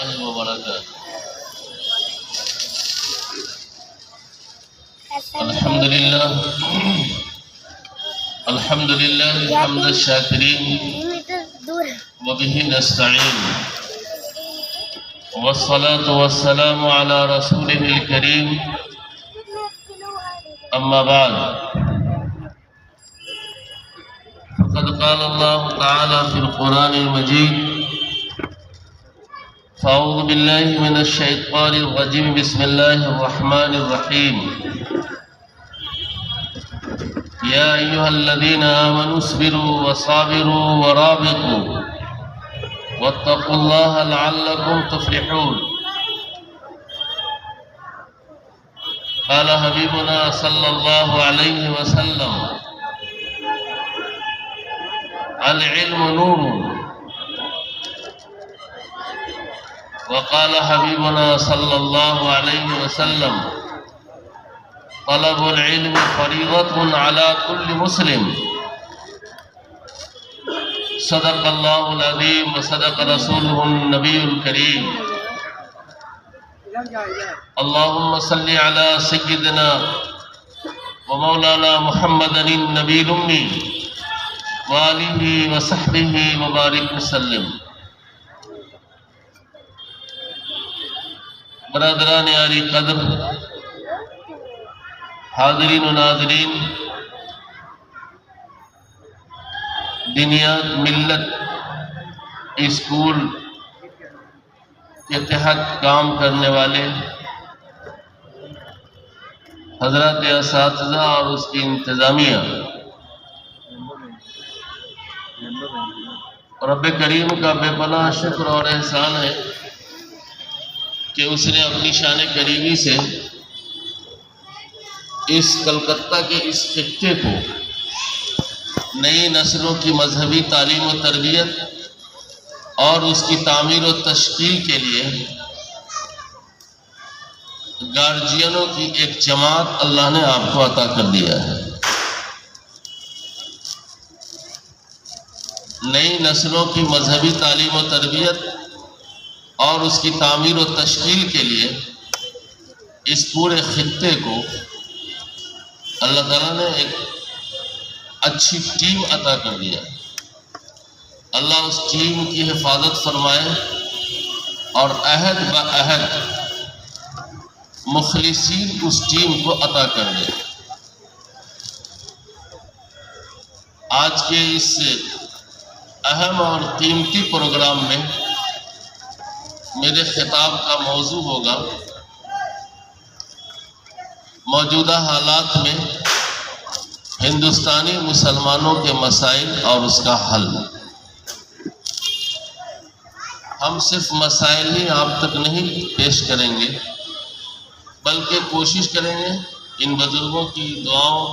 الله وبركاته. الحمد لله حمد الشاكرين وبه نستعين والصلاة والسلام على رسوله الكريم أما بعد فقد قال الله تعالى في القرآن المجيد فأعوذ بالله من الشيطان الرجيم بسم الله الرحمن الرحيم يا أيها الذين آمنوا اصبروا وصابروا ورابطوا واتقوا الله لعلكم تفلحون. قال حبيبنا صلى الله عليه وسلم العلم نور. وقال حبيبنا صلى الله عليه وسلم طلب العلم فريضة على كل مسلم. صدق الله العظيم وصدق رسوله النبي الكريم. اللهم صل على سيدنا ومولانا محمد النبي الأمي وآله وصحبه وبارك وسلم. برادران عالی قدر، حاضرین و ناظرین، دینیات ملت اسکول کے تحت کام کرنے والے حضرات اساتذہ اور اس کی انتظامیہ، رب کریم کا بے پناہ شکر اور احسان ہے کہ اس نے اپنی شان کریمی سے اس کلکتہ کے اس خطے کو نئی نسلوں کی مذہبی تعلیم و تربیت اور اس کی تعمیر و تشکیل کے لیے گارجینوں کی ایک جماعت اللہ نے آپ کو عطا کر دیا ہے. نئی نسلوں کی مذہبی تعلیم و تربیت اور اس کی تعمیر و تشکیل کے لیے اس پورے خطے کو اللہ تعالیٰ نے ایک اچھی ٹیم عطا کر دیا. اللہ اس ٹیم کی حفاظت فرمائے اور عہد بعہد مخلصین اس ٹیم کو عطا کر دے. آج کے اس اہم اور قیمتی پروگرام میں میرے خطاب کا موضوع ہوگا موجودہ حالات میں ہندوستانی مسلمانوں کے مسائل اور اس کا حل. ہم صرف مسائل ہی آپ تک نہیں پیش کریں گے بلکہ کوشش کریں گے ان بزرگوں کی دعاؤں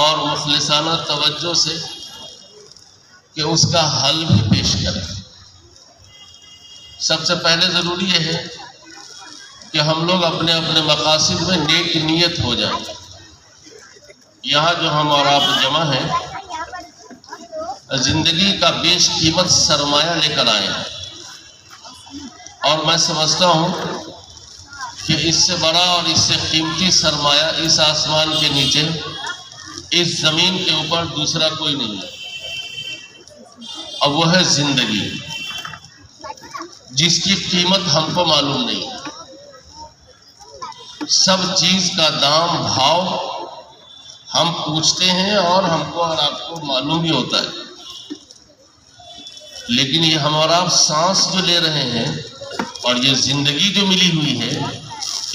اور مخلصانہ توجہ سے کہ اس کا حل بھی پیش کریں. سب سے پہلے ضروری یہ ہے کہ ہم لوگ اپنے اپنے مقاصد میں نیک نیت ہو جائیں. یہاں جو ہم اور آپ جمع ہیں زندگی کا بیش قیمت سرمایہ لے کر آئے ہیں اور میں سمجھتا ہوں کہ اس سے بڑا اور اس سے قیمتی سرمایہ اس آسمان کے نیچے اس زمین کے اوپر دوسرا کوئی نہیں ہے اور وہ ہے زندگی، جس کی قیمت ہم کو معلوم نہیں. سب چیز کا دام بھاؤ ہم پوچھتے ہیں اور ہم کو اور آپ کو معلوم بھی ہوتا ہے، لیکن یہ ہم اور آپ سانس جو لے رہے ہیں اور یہ زندگی جو ملی ہوئی ہے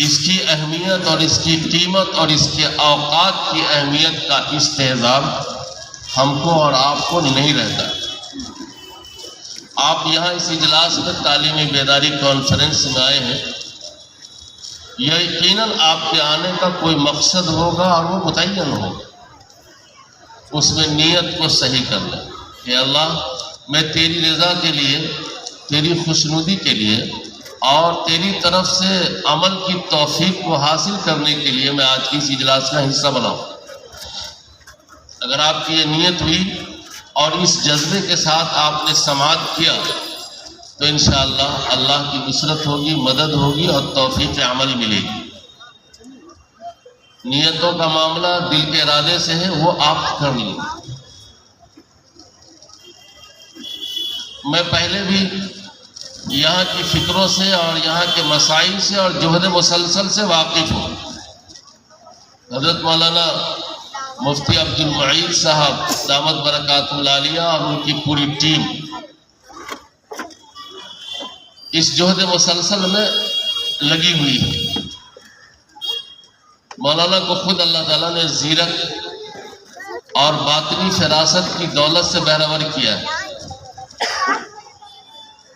اس کی اہمیت اور اس کی قیمت اور اس کے اوقات کی اہمیت کا استحضار ہم کو اور آپ کو نہیں رہتا. آپ یہاں اس اجلاس میں تعلیمی بیداری کانفرنس میں آئے ہیں، یہ یقیناً آپ کے آنے کا کوئی مقصد ہوگا اور وہ متعین ہوگا. اس میں نیت کو صحیح کر لیں کہ اللہ میں تیری رضا کے لیے، تیری خوشنودی کے لیے اور تیری طرف سے عمل کی توفیق کو حاصل کرنے کے لیے میں آج کی اس اجلاس کا حصہ بناؤں. اگر آپ کی یہ نیت ہوئی اور اس جذبے کے ساتھ آپ نے سماعت کیا تو انشاءاللہ اللہ کی نصرت ہوگی، مدد ہوگی اور توفیق عمل ملے گی۔ نیتوں کا معاملہ دل کے ارادے سے ہے، وہ آپ کر لیں۔ میں پہلے بھی یہاں کی فکروں سے اور یہاں کے مسائل سے اور جہد مسلسل سے واقف ہوں۔ حضرت مولانا مفتی عبد المعید صاحب دامت برکاتہ العالیہ اور ان کی پوری ٹیم اس جہد مسلسل میں لگی ہوئی ہے۔ مولانا کو خود اللہ تعالیٰ نے زیرک اور باطنی فراست کی دولت سے بہرور کیا ہے۔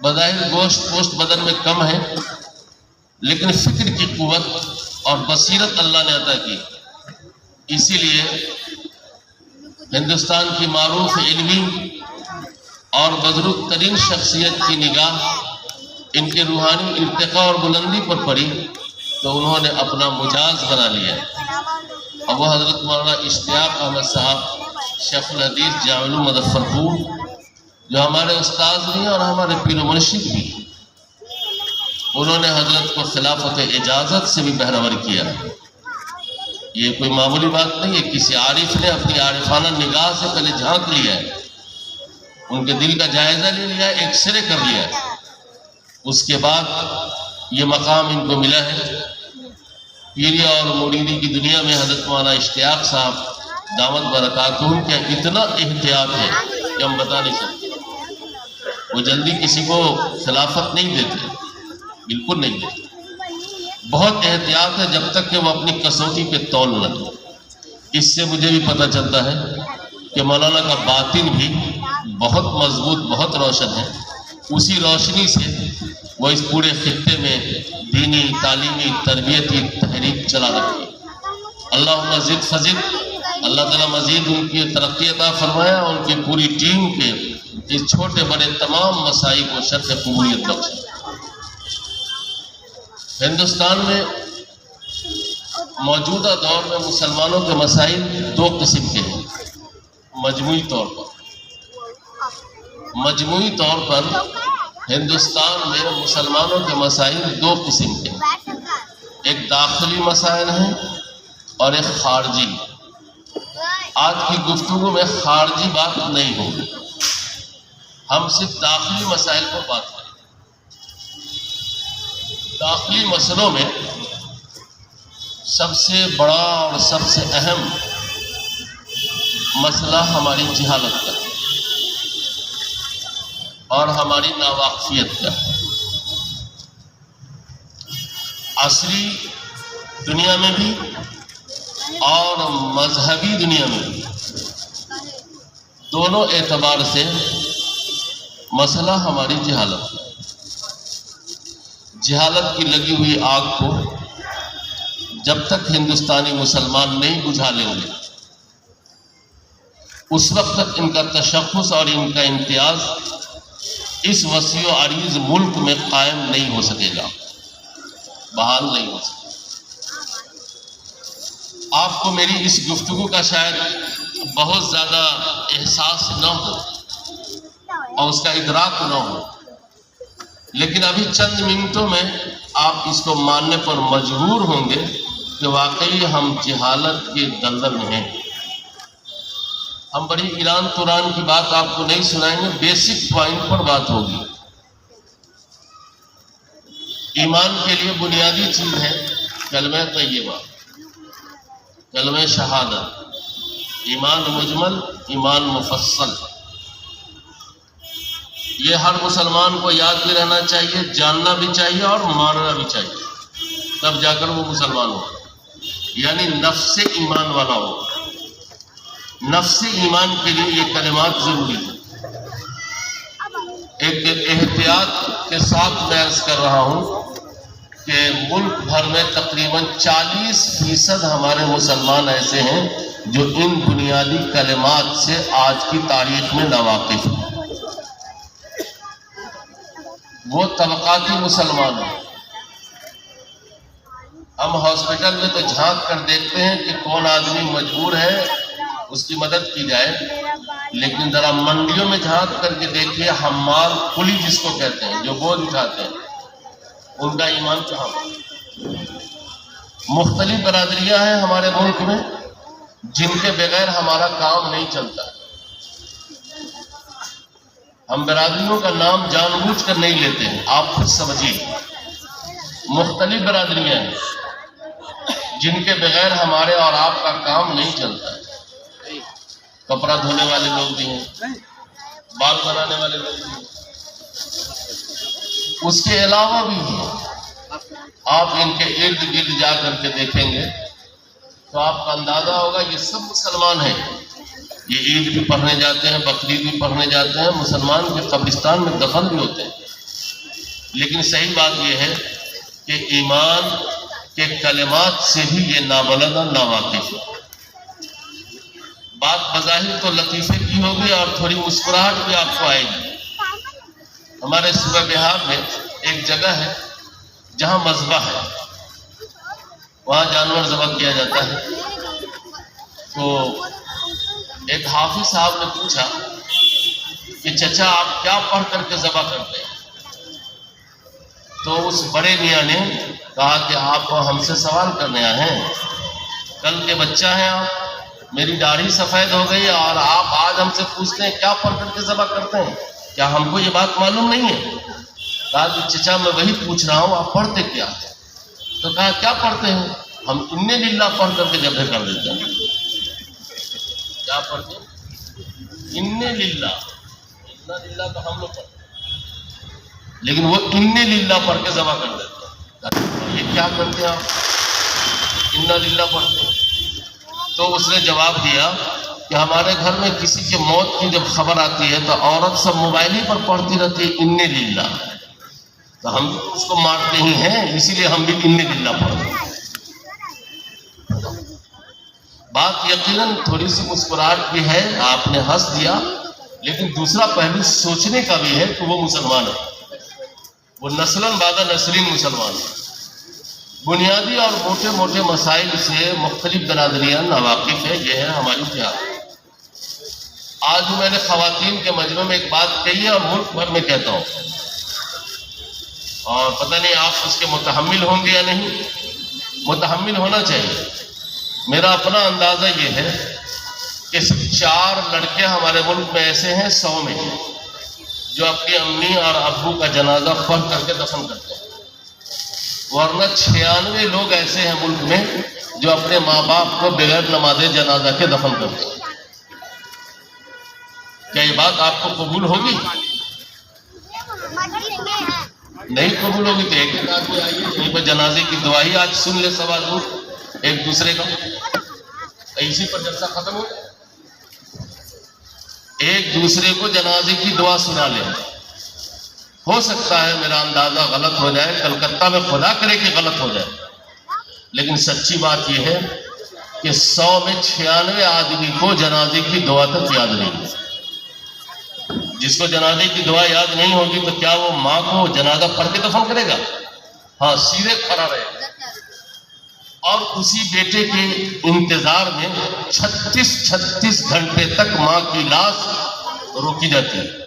بظاہر گوشت پوشت بدن میں کم ہے، لیکن فکر کی قوت اور بصیرت اللہ نے عطا کی۔ اسی لیے ہندوستان کی معروف علمی اور بزرگ ترین شخصیت کی نگاہ ان کے روحانی ارتقاء اور بلندی پر پڑی تو انہوں نے اپنا مجاز بنا لیا۔ اب وہ حضرت مولانا اشتیاق احمد صاحب شیخ الحدیث جامع العلوم مظفرپور، جو ہمارے استاد بھی ہیں اور ہمارے پیر و مرشد بھی، انہوں نے حضرت کو خلافت اجازت سے بھی بہرور کیا۔ یہ کوئی معمولی بات نہیں ہے، کسی عارف نے اپنی عارفانہ نگاہ سے پہلے جھانک لیا ہے، ان کے دل کا جائزہ لے لیا ہے، ایک سرے کر لیا ہے، اس کے بعد یہ مقام ان کو ملا ہے۔ پیری اور مریدی کی دنیا میں حضرت مولانا اشتیاق صاحب دامت برکاتہم کیا اتنا احتیاط ہے کہ ہم بتا نہیں سکتے۔ وہ جلدی کسی کو خلافت نہیں دیتے، بالکل نہیں دیتے، بہت احتیاط ہے جب تک کہ وہ اپنی کسوٹی پہ تول نہ دے۔ اس سے مجھے بھی پتہ چلتا ہے کہ مولانا کا باطن بھی بہت مضبوط، بہت روشن ہے۔ اسی روشنی سے وہ اس پورے خطے میں دینی، تعلیمی، تربیتی تحریک چلا رکھی۔ اللہ مزید فزد، اللہ تعالیٰ مزید ان کی ترقی عطا فرمایا اور ان کی پوری ٹیم کے اس چھوٹے بڑے تمام مسائل کو شرف قبولیت بخشے۔ ہندوستان میں موجودہ دور میں مسلمانوں کے مسائل دو قسم کے ہیں۔ مجموعی طور پر ہندوستان میں مسلمانوں کے مسائل دو قسم کے ہیں، ایک داخلی مسائل ہیں اور ایک خارجی۔ آج کی گفتگو میں خارجی بات نہیں ہوگی، ہم صرف داخلی مسائل پر بات کریں۔ داخلی مسئلوں میں سب سے بڑا اور سب سے اہم مسئلہ ہماری جہالت کا اور ہماری ناواقفیت کا۔ عصری دنیا میں بھی اور مذہبی دنیا میں بھی، دونوں اعتبار سے مسئلہ ہماری جہالت ہے۔ جہالت کی لگی ہوئی آگ کو جب تک ہندوستانی مسلمان نہیں بجھا لیں گے، اس وقت تک ان کا تشخص اور ان کا امتیاز اس وسیع و عریض ملک میں قائم نہیں ہو سکے گا، بحال نہیں ہو سکے۔ آپ کو میری اس گفتگو کا شاید بہت زیادہ احساس نہ ہو اور اس کا ادراک نہ ہو، لیکن ابھی چند منٹوں میں آپ اس کو ماننے پر مجبور ہوں گے کہ واقعی ہم جہالت کے دلدل میں ہیں۔ ہم بڑی ایران توران کی بات آپ کو نہیں سنائیں گے، بیسک پوائنٹ پر بات ہوگی۔ ایمان کے لیے بنیادی چیز ہے کلمہ طیبہ، کلمہ شہادت، ایمان مجمل، ایمان مفصل۔ یہ ہر مسلمان کو یاد بھی رہنا چاہیے، جاننا بھی چاہیے اور ماننا بھی چاہیے، تب جا کر وہ مسلمان ہو، یعنی نفس ایمان والا ہو۔ نفس ایمان کے لیے یہ کلمات ضروری ہیں۔ ایک احتیاط کے ساتھ میں عرض کر رہا ہوں کہ ملک بھر میں تقریباً 40% ہمارے مسلمان ایسے ہیں جو ان بنیادی کلمات سے آج کی تاریخ میں ناواقف ہیں۔ وہ طبقاتی مسلمان ہیں۔ ہم ہاسپٹل میں تو جھانک کر دیکھتے ہیں کہ کون آدمی مجبور ہے، اس کی مدد کی جائے، لیکن ذرا منڈیوں میں جھانک کر کے دیکھیے، حمال کلی جس کو کہتے ہیں، جو بوجھ اٹھاتے ہیں، ان کا ایمان کہاں؟ مختلف برادریاں ہیں ہمارے ملک میں جن کے بغیر ہمارا کام نہیں چلتا۔ ہم برادریوں کا نام جان بوجھ کر نہیں لیتے ہیں، آپ خود سمجھیے۔ مختلف برادریاں ہیں جن کے بغیر ہمارے اور آپ کا کام نہیں چلتا ہے۔ کپڑا دھونے والے لوگ بھی ہیں، بال بنانے والے لوگ بھی ہیں، اس کے علاوہ بھی ہیں۔ آپ ان کے ارد گرد جا کر کے دیکھیں گے تو آپ کا اندازہ ہوگا یہ سب مسلمان ہیں۔ یہ عید بھی پڑھنے جاتے ہیں، بقرعید بھی پڑھنے جاتے ہیں، مسلمان کے قبرستان میں دفن بھی ہوتے ہیں۔ لیکن صحیح بات یہ ہے کہ ایمان کے کلمات سے بھی یہ نابلد اور ناواقف ہے۔ بات بظاہر تو لطیفے کی ہوگی اور تھوڑی مسکراہٹ بھی آپ کو آئے گی۔ ہمارے صوبہ بہار میں ایک جگہ ہے جہاں مذبح ہے، وہاں جانور ذبح کیا جاتا ہے۔ تو ایک حافظ صاحب نے پوچھا کہ چچا آپ کیا پڑھ کر کے ذبح کرتے ہیں؟ تو اس بڑے میاں نے کہا کہ آپ ہم سے سوال کرنے آئے ہیں، کل کے بچہ ہیں آپ، میری داڑھی سفید ہو گئی اور آپ آج ہم سے پوچھتے ہیں کیا پڑھ کر کے ذبح کرتے ہیں، کیا ہم کو یہ بات معلوم نہیں ہے؟ کہا کہ چچا میں وہی پوچھ رہا ہوں آپ پڑھتے کیا؟ تو کہا کیا پڑھتے ہیں؟ ہم ان للہ پڑھ کر کے ذبح کر دیتے ہیں۔ کیا پڑھتے ہیں؟ ان للہ تو ہم لوگ پڑھتے ہیں، لیکن وہ ان للہ پڑھ کے ذبح کر دیتے ہیں۔ یہ کیا کرتے ہیں آپ؟ ان للہ پڑھتے ہیں۔ تو اس نے جواب دیا کہ ہمارے گھر میں کسی کے موت کی جب خبر آتی ہے تو عورت سب موبائل ہی پر پڑھتی رہتی ہے ان للہ، تو ہم اس کو مارتے ہی ہیں، اسی لیے ہم بھی ان للہ پڑھتے ہیں۔ بات یقیناً تھوڑی سی مسکراہٹ بھی ہے، آپ نے ہنس دیا، لیکن دوسرا پہلو سوچنے کا بھی ہے کہ وہ مسلمان ہے، وہ نسلاً بعد نسلین مسلمان ہے۔ بنیادی اور موٹے موٹے مسائل سے مختلف برادریاں ناواقف ہے، یہ ہے ہماری جہاد۔ آج میں نے خواتین کے مجمع میں ایک بات کہی ہے اور ملک بھر میں کہتا ہوں، اور پتہ نہیں آپ اس کے متحمل ہوں گے یا نہیں، متحمل ہونا چاہیے۔ میرا اپنا اندازہ یہ ہے کہ 4 لڑکے ہمارے ملک میں ایسے ہیں 100 میں جو اپنی امی اور ابو کا جنازہ پڑھ کر کے دفن کرتے ہیں، ورنہ 96 لوگ ایسے ہیں ملک میں جو اپنے ماں باپ کو بغیر نماز جنازہ کے دفن کرتے ہیں۔ کیا یہ بات آپ کو قبول ہوگی؟ نہیں قبول ہوگی تو ایک آدمی آئیے یہیں پر جنازے کی دعائی آج سن لے سب آدمی ایک دوسرے کا، اسی پر جلسہ ختم ہو جائے، ایک دوسرے کو جنازے کی دعا سنا لیں۔ ہو سکتا ہے میرا اندازہ غلط ہو جائے، کلکتہ میں خدا کرے کہ غلط ہو جائے، لیکن سچی بات یہ ہے کہ 100 میں 96 آدمی کو جنازے کی دعا تک یاد نہیں ہے۔ جس کو جنازے کی دعا یاد نہیں ہوگی تو کیا وہ ماں کو جنازہ پڑھ کے دفن کرے گا؟ ہاں، سیدھے کھڑا رہے گا، اور اسی بیٹے کے انتظار میں 36 گھنٹے تک ماں کی لاش روکی جاتی ہے۔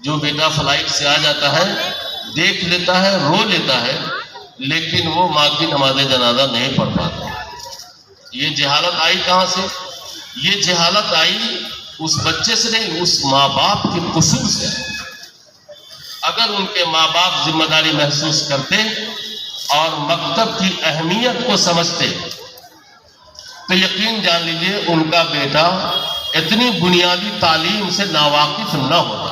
جو بیٹا فلائٹ سے آ جاتا ہے، دیکھ لیتا ہے، رو لیتا ہے، لیکن وہ ماں کی نماز جنازہ نہیں پڑھ پاتا۔ یہ جہالت آئی کہاں سے؟ یہ جہالت آئی اس بچے سے نہیں، اس ماں باپ کے قصور سے۔ اگر ان کے ماں باپ ذمہ داری محسوس کرتے اور مکتب کی اہمیت کو سمجھتے تو یقین جان لیجئے ان کا بیٹا اتنی بنیادی تعلیم سے ناواقف نہ ہوتا،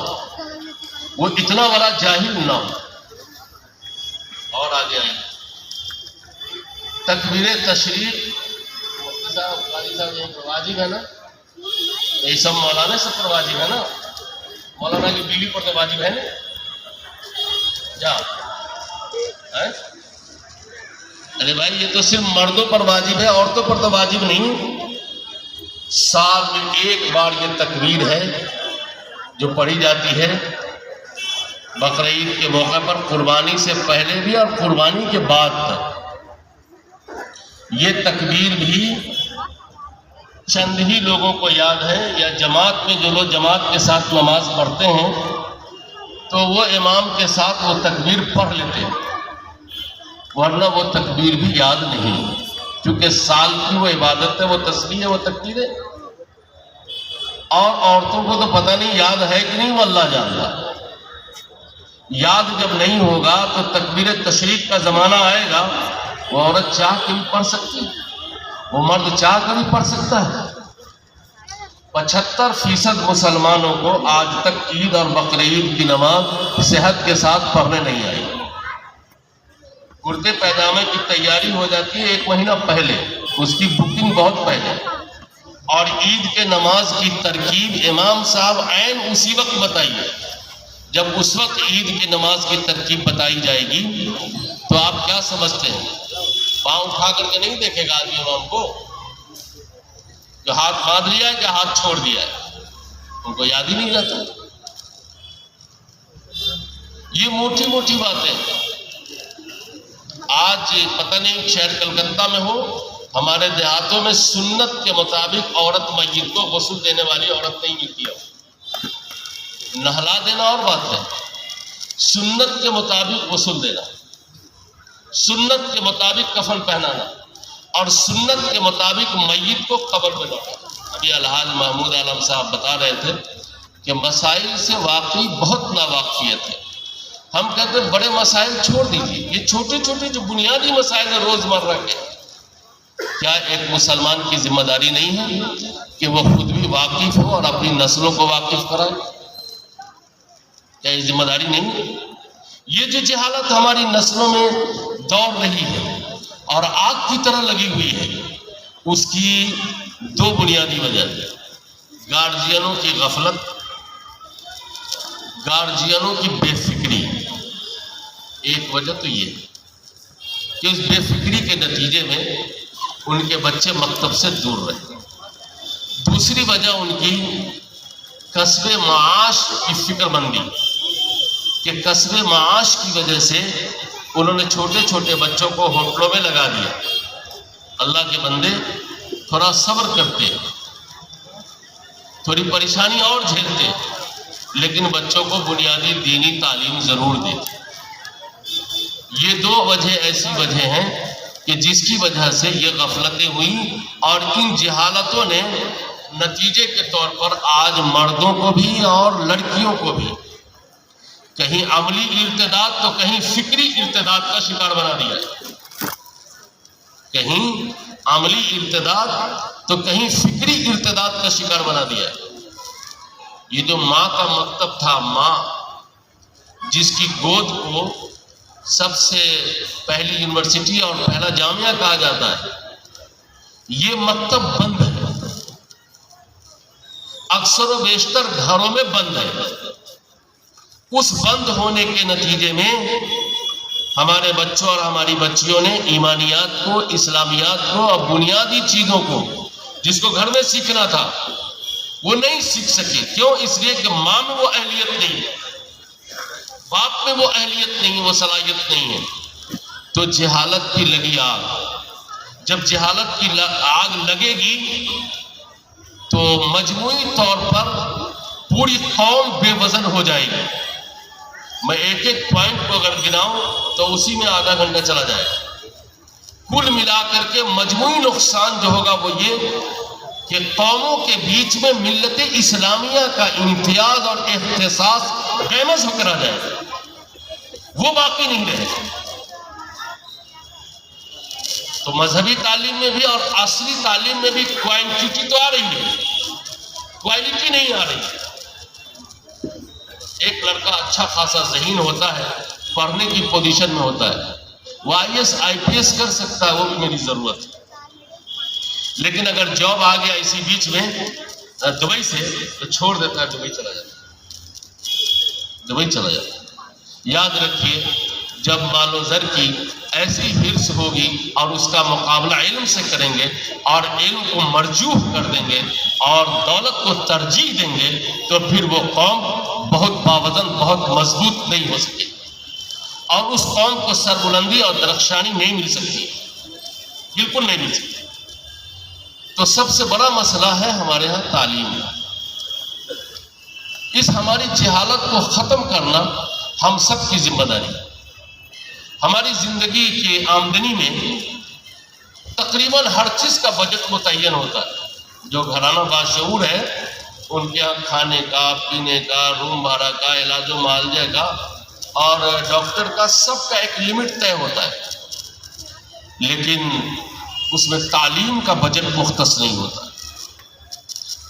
وہ اتنا بڑا جاہل نہ ہو۔ اور آگے آئیے، تکبیر تشریق مفتی صاحب قاری صاحب یہیں پر واجب ہے نا؟ یہ سب مولانا سب پر واجب ہے نا؟ مولانا کی بیوی پر تو واجب ہے نا؟ کیا ارے بھائی یہ تو صرف مردوں پر واجب ہے، عورتوں پر تو واجب نہیں۔ سال میں ایک بار یہ تکبیر ہے جو پڑھی جاتی ہے بقرعید کے موقع پر، قربانی سے پہلے بھی اور قربانی کے بعد تک۔ یہ تکبیر بھی چند ہی لوگوں کو یاد ہے، یا جماعت میں جو لوگ جماعت کے ساتھ نماز پڑھتے ہیں تو وہ امام کے ساتھ وہ تکبیر پڑھ لیتے ہیں، ورنہ وہ تکبیر بھی یاد نہیں، کیونکہ سال کی وہ عبادت ہے، وہ تسبیح ہے، وہ تکبیر ہے۔ اور عورتوں کو تو پتہ نہیں یاد ہے کہ نہیں، وہ اللہ جانتا۔ یاد جب نہیں ہوگا تو تکبیر تشریق کا زمانہ آئے گا، وہ عورت چاہ کے بھی پڑھ سکتی ہے، وہ مرد چاہ کر بھی پڑھ سکتا ہے۔ 75% مسلمانوں کو آج تک عید اور بقرعید کی نماز صحت کے ساتھ پڑھنے نہیں آئی۔ کرتے پیجامے کی تیاری ہو جاتی ہے 1 مہینہ پہلے، اس کی بکنگ بہت پہلے، اور عید کے نماز کی ترکیب امام صاحب عین اسی وقت بتائیے۔ جب اس وقت عید کی نماز کی ترکیب بتائی جائے گی تو آپ کیا سمجھتے ہیں؟ پاؤں اٹھا کر کے نہیں دیکھے گا آدمی امام کو کہ ہاتھ باندھ لیا ہے کہ ہاتھ چھوڑ دیا ہے، ان کو یاد ہی نہیں رہتا۔ یہ موٹی موٹی باتیں آج پتہ نہیں شہر کلکتہ میں ہو، ہمارے دیہاتوں میں سنت کے مطابق عورت میت کو غسل دینے والی عورت نہیں ملتی ہے۔ نہلا دینا اور بات ہے، سنت کے مطابق غسل دینا، سنت کے مطابق کفن پہنانا، اور سنت کے مطابق میت کو قبر میں لوٹانا۔ ابھی الحاج محمود عالم صاحب بتا رہے تھے کہ مسائل سے واقعی بہت ناواقفیت ہے۔ ہم کہتے ہیں بڑے مسائل چھوڑ دیجیے، یہ چھوٹے چھوٹے جو بنیادی مسائل ہیں روزمرہ کے، کیا ایک مسلمان کی ذمہ داری نہیں ہے کہ وہ خود بھی واقف ہو اور اپنی نسلوں کو واقف کرائے؟ کیا یہ ذمہ داری نہیں ہے؟ یہ جو جہالت ہماری نسلوں میں دوڑ رہی ہے اور آگ کی طرح لگی ہوئی ہے، اس کی 2 بنیادی وجہ ہے۔ گارجینوں کی غفلت، گارجینوں کی بے فکری۔ ایک وجہ تو یہ ہے کہ اس بے فکری کے نتیجے میں ان کے بچے مکتب سے دور رہے۔ دوسری وجہ ان کی کسب معاش کی فکر مندی، کہ کسب معاش کی وجہ سے انہوں نے چھوٹے چھوٹے بچوں کو ہوٹلوں میں لگا دیا۔ اللہ کے بندے تھوڑا صبر کرتے، تھوڑی پریشانی اور جھیلتے، لیکن بچوں کو بنیادی دینی تعلیم ضرور دیتے۔ یہ 2 وجہ ایسی وجہ ہیں کہ جس کی وجہ سے یہ غفلتیں ہوئیں، اور ان جہالتوں نے نتیجے کے طور پر آج مردوں کو بھی اور لڑکیوں کو بھی کہیں عملی ارتداد تو کہیں فکری ارتداد کا شکار بنا دیا ہے۔ کہیں عملی ارتداد تو کہیں فکری ارتداد کا شکار بنا دیا ہے۔ یہ جو ماں کا مکتب تھا، ماں جس کی گود کو سب سے پہلی یونیورسٹی اور پہلا جامعہ کہا جاتا ہے، یہ مکتب بند ہے، اکثر و بیشتر گھروں میں بند ہے۔ اس بند ہونے کے نتیجے میں ہمارے بچوں اور ہماری بچیوں نے ایمانیات کو، اسلامیات کو اور بنیادی چیزوں کو جس کو گھر میں سیکھنا تھا وہ نہیں سیکھ سکے۔ کیوں؟ اس لیے کہ ماں میں وہ اہلیت نہیں ہے، باپ میں وہ اہلیت نہیں ہے، وہ صلاحیت نہیں ہے۔ تو جہالت کی لگی آگ، جب جہالت کی آگ لگے گی تو مجموعی طور پر پوری قوم بے وزن ہو جائے گی۔ میں ایک ایک پوائنٹ کو اگر گناؤں تو اسی میں آدھا گھنٹہ چلا جائے گا۔ کل ملا کر کے مجموعی نقصان جو ہوگا وہ یہ کہ قوموں کے بیچ میں ملت اسلامیہ کا امتیاز اور اختصاص فیمس ہو کر آ جائے گا، وہ باقی نہیں رہے۔ تو مذہبی تعلیم میں بھی اور عصری تعلیم میں بھی کوانٹٹی تو آ رہی ہے، کوالٹی نہیں آ رہی۔ ایک لڑکا اچھا خاصا ذہین ہوتا ہے، پڑھنے کی پوزیشن میں ہوتا ہے، وہ IAS IPS کر سکتا ہے، وہ بھی میری ضرورت ہے۔ لیکن اگر جاب آ گیا اسی بیچ میں دبئی سے تو چھوڑ دیتا ہے، دبئی چلا جاتا ہے، دبئی چلا جاتا ہے۔ یاد رکھیے، جب مال و زر کی ایسی حرص ہوگی اور اس کا مقابلہ علم سے کریں گے اور علم کو مرجوح کر دیں گے اور دولت کو ترجیح دیں گے تو پھر وہ قوم بہت باوزن، بہت مضبوط نہیں ہو سکے، اور اس قوم کو سربلندی اور درخشانی نہیں مل سکتی، بالکل نہیں مل سکتی۔ تو سب سے بڑا مسئلہ ہے ہمارے ہاں تعلیم۔ اس ہماری جہالت کو ختم کرنا ہم سب کی ذمہ داری۔ ہماری زندگی کے آمدنی میں تقریباً ہر چیز کا بجٹ متعین ہوتا ہے۔ جو گھرانہ باشعور ہے ان کے یہاں کھانے کا، پینے کا، روم بھاڑا کا، علاج و معالجے کا اور ڈاکٹر کا، سب کا ایک لمٹ طے ہوتا ہے، لیکن اس میں تعلیم کا بجٹ مختص نہیں ہوتا۔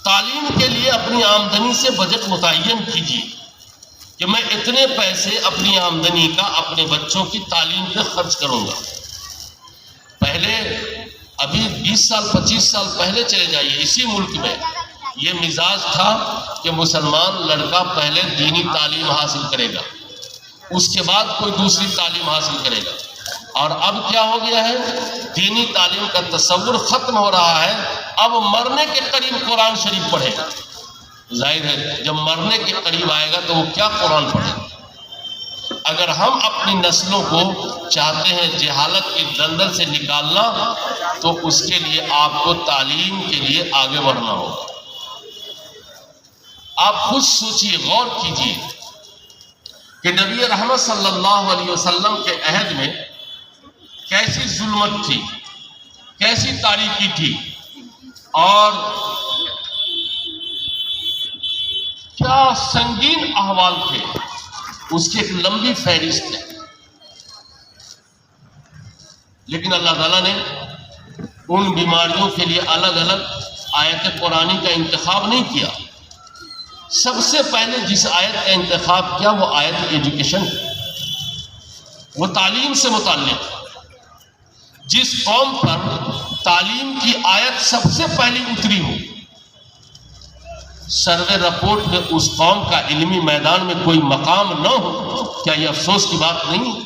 تعلیم کے لیے اپنی آمدنی سے بجٹ متعین کیجیے کہ میں اتنے پیسے اپنی آمدنی کا اپنے بچوں کی تعلیم پہ خرچ کروں گا۔ پہلے ابھی 20 سال 25 سال پہلے چلے جائیے، اسی ملک میں یہ مزاج تھا کہ مسلمان لڑکا پہلے دینی تعلیم حاصل کرے گا، اس کے بعد کوئی دوسری تعلیم حاصل کرے گا۔ اور اب کیا ہو گیا ہے، دینی تعلیم کا تصور ختم ہو رہا ہے۔ اب مرنے کے قریب قرآن شریف پڑھے گا۔ ظاہر ہے جب مرنے کے قریب آئے گا تو وہ کیا قرآن پڑھے گا۔ اگر ہم اپنی نسلوں کو چاہتے ہیں جہالت کی دلدل سے نکالنا تو اس کے لیے آپ کو تعلیم کے لیے آگے بڑھنا ہوگا۔ آپ خود سوچئے، غور کیجئے کہ نبی رحمت صلی اللہ علیہ وسلم کے عہد میں کیسی ظلمت تھی، کیسی تاریکی تھی، اور کیا سنگین احوال تھے، اس کی ایک لمبی فہرست ہے۔ لیکن اللہ تعالیٰ نے ان بیماریوں کے لیے الگ الگ آیت قرآنی کا انتخاب نہیں کیا۔ سب سے پہلے جس آیت کا انتخاب کیا وہ آیت ایجوکیشن، وہ تعلیم سے متعلق۔ جس قوم پر تعلیم کی آیت سب سے پہلی اتری ہو، سروے رپورٹ میں اس قوم کا علمی میدان میں کوئی مقام نہ ہو، کیا یہ افسوس کی بات نہیں؟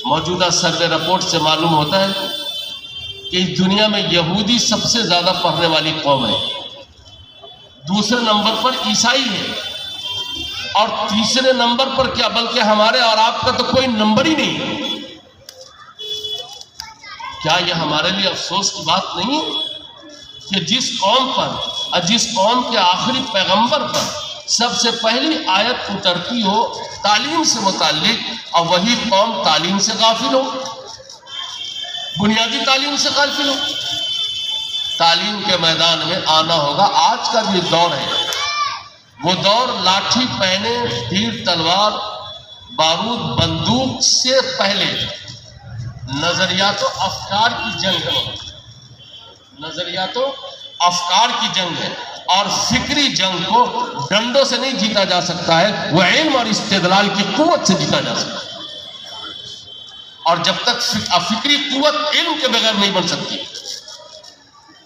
موجودہ سروے رپورٹ سے معلوم ہوتا ہے کہ اس دنیا میں یہودی سب سے زیادہ پڑھنے والی قوم ہے، دوسرے نمبر پر عیسائی ہے، اور تیسرے نمبر پر کیا بلکہ ہمارے اور آپ کا تو کوئی نمبر ہی نہیں۔ کیا یہ ہمارے لیے افسوس کی بات نہیں کہ جس قوم پر اور جس قوم کے آخری پیغمبر پر سب سے پہلی آیت اترتی ہو تعلیم سے متعلق، اور وہی قوم تعلیم سے غافل ہو، بنیادی تعلیم سے غافل ہو؟ تعلیم کے میدان میں آنا ہوگا۔ آج کا جو دور ہے وہ دور لاٹھی پہنے، تیر تلوار بارود بندوق سے پہلے نظریات و افکار کی جنگ ہے، نظریات و افکار کی جنگ ہے، اور فکری جنگ کو ڈنڈوں سے نہیں جیتا جا سکتا ہے، وہ علم اور استدلال کی قوت سے جیتا جا سکتا ہے۔ اور جب تک فکری قوت علم کے بغیر نہیں بن سکتی،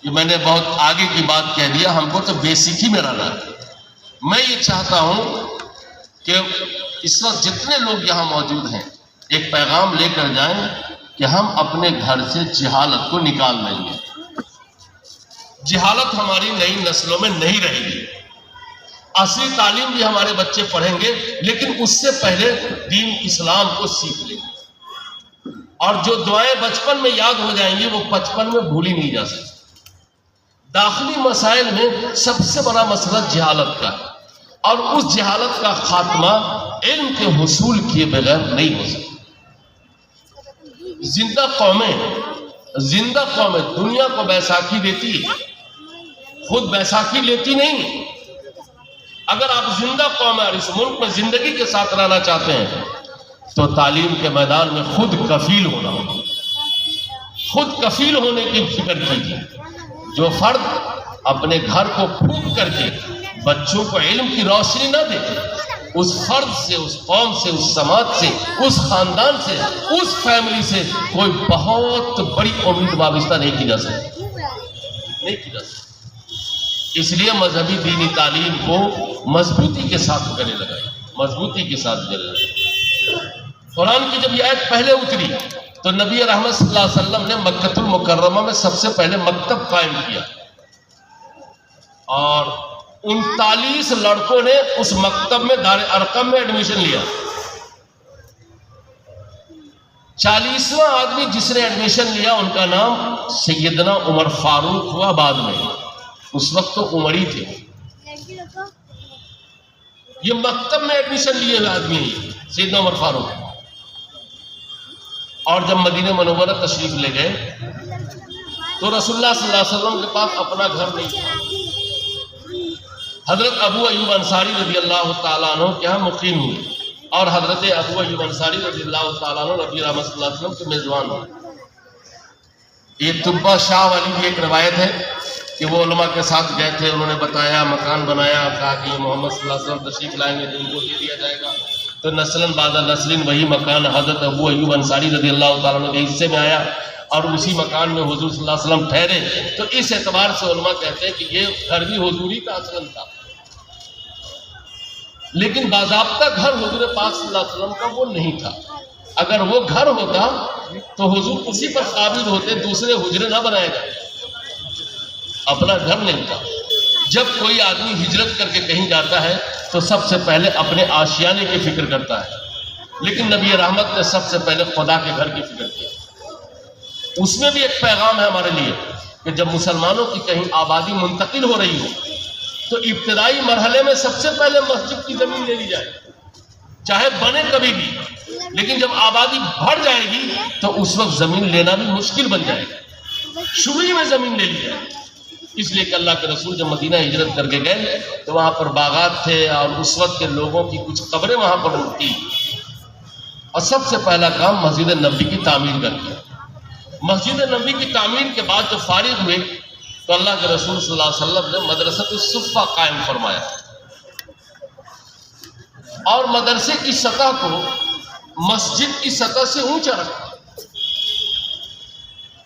یہ میں نے بہت آگے کی بات کہہ دیا، ہم کو تو بیسک ہی میں رہنا ہے۔ میں یہ چاہتا ہوں کہ اس وقت جتنے لوگ یہاں موجود ہیں ایک پیغام لے کر جائیں کہ ہم اپنے گھر سے جہالت کو نکال لیں گے۔ جہالت ہماری نئی نسلوں میں نہیں رہے گی۔ اصلی تعلیم بھی ہمارے بچے پڑھیں گے، لیکن اس سے پہلے دین اسلام کو سیکھ لیں گے، اور جو دعائیں بچپن میں یاد ہو جائیں گی وہ بچپن میں بھولی نہیں جا سکتی۔ داخلی مسائل میں سب سے بڑا مسئلہ جہالت کا ہے، اور اس جہالت کا خاتمہ علم کے حصول کیے بغیر نہیں ہو سکتا۔ زندہ قومیں دنیا کو بیساکھی دیتی، خود بیساکھی لیتی نہیں۔ اگر آپ زندہ قوم اور اس ملک میں زندگی کے ساتھ رہنا چاہتے ہیں تو تعلیم کے میدان میں خود کفیل ہونا ہوگا۔ خود کفیل ہونے کی فکر کیجیے۔ جو فرد اپنے گھر کو پھونک کر کے بچوں کو علم کی روشنی نہ دے، اس فرد سے، اس قوم سے، اس سماج سے، اس خاندان سے، اس فیملی سے کوئی بہت بڑی امید وابستہ نہیں کی جا سکتی۔ اس لیے مذہبی دینی تعلیم کو مضبوطی کے ساتھ گلے لگائیں، مضبوطی کے ساتھ گلے لگائیں۔ قرآن کی جب یہ آیت پہلے اتری تو نبی رحمت صلی اللہ علیہ وسلم نے مکہ المکرمہ میں سب سے پہلے مکتب قائم کیا، اور 39 لڑکوں نے اس مکتب میں دار ارقم میں ایڈمیشن لیا۔ 40واں آدمی جس نے ایڈمیشن لیا ان کا نام سیدنا عمر فاروق ہوا بعد میں، اس وقت تو عمر ہی تھے. یہ مکتب میں ایڈمیشن لیے ہوئے آدمی ہیں سیدنا عمر فاروق. اور جب مدینہ منورہ تشریف لے گئے تو رسول اللہ صلی اللہ علیہ وسلم کے پاس اپنا گھر نہیں تھا. حضرت ابو ایوب انصاری رضی اللہ تعالیٰ عنہ کے یہاں مقیم ہوئے، اور حضرت ابو ایوب انصاری رضی اللہ تعالیٰ عنہ نبی رحمت صلی اللہ علیہ وسلم کے میزبان ہوئے. یہ طبہ شاہ والی بھی ایک روایت ہے کہ وہ علماء کے ساتھ گئے تھے، انہوں نے بتایا، مکان بنایا، کہا کہ یہ محمد صلی اللہ علیہ وسلم تشریف لائیں گے تو ان کو دے دیا جائے گا. تو نسلاً بعد نسلیں وہی مکان حضرت ابو ایوب انصاری رضی اللہ تعالیٰ عنہ کے حصے میں آیا، اور اسی مکان میں حضور صلی اللہ علیہ وسلم ٹھہرے. تو اس اعتبار سے علماء کہتے ہیں کہ یہ گھر بھی حضوری کا اصلاً تھا، لیکن باضابطہ گھر حضور پاک صلی اللہ علیہ وسلم کا وہ نہیں تھا. اگر وہ گھر ہوتا تو حضور اسی پر قابض ہوتے، دوسرے حجرے نہ بنائے گئے. اپنا گھر نہیں تھا. جب کوئی آدمی ہجرت کر کے کہیں جاتا ہے تو سب سے پہلے اپنے آشیانے کی فکر کرتا ہے، لیکن نبی رحمت نے سب سے پہلے خدا کے گھر کی فکر کی. اس میں بھی ایک پیغام ہے ہمارے لیے کہ جب مسلمانوں کی کہیں آبادی منتقل ہو رہی ہو تو ابتدائی مرحلے میں سب سے پہلے مسجد کی زمین لے لی جائے، چاہے بنے کبھی بھی. لیکن جب آبادی بڑھ جائے گی تو اس وقت زمین لینا بھی مشکل بن جائے گا. شروع ہی میں زمین لے لی جائے. اس لیے کہ اللہ کے رسول جب مدینہ ہجرت کر کے گئے تو وہاں پر باغات تھے، اور اس وقت کے لوگوں کی کچھ قبریں وہاں پر تھی، اور سب سے پہلا کام مسجد نبوی کی تعمیر کر دیا. مسجد نبوی کی تعمیر کے بعد جو فارغ ہوئے تو اللہ کے رسول صلی اللہ علیہ وسلم نے مدرسۃ الصفہ قائم فرمایا، اور مدرسے کی سطح کو مسجد کی سطح سے اونچا رکھا.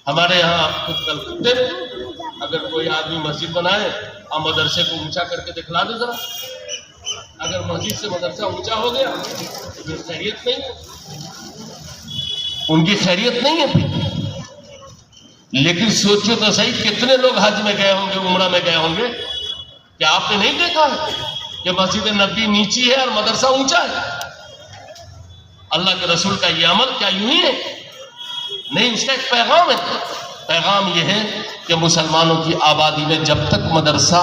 ہمارے یہاں خود کلکتے میں اگر کوئی آدمی مسجد بنائے اور مدرسے کو اونچا کر کے دکھلا دے ذرا، اگر مسجد سے مدرسہ اونچا ہو گیا تو پھر خیریت نہیں، ان کی خیریت نہیں ہے پھر. لیکن سوچو تو صحیح، کتنے لوگ حج میں گئے ہوں گے، عمرہ میں گئے ہوں گے، کیا آپ نے نہیں دیکھا ہے کہ مسجد نبوی نیچی ہے اور مدرسہ اونچا ہے؟ اللہ کے رسول کا یہ عمل کیا یوں ہی ہے؟ نہیں، اس کا ایک پیغام ہے. پیغام یہ ہے کہ مسلمانوں کی آبادی میں جب تک مدرسہ،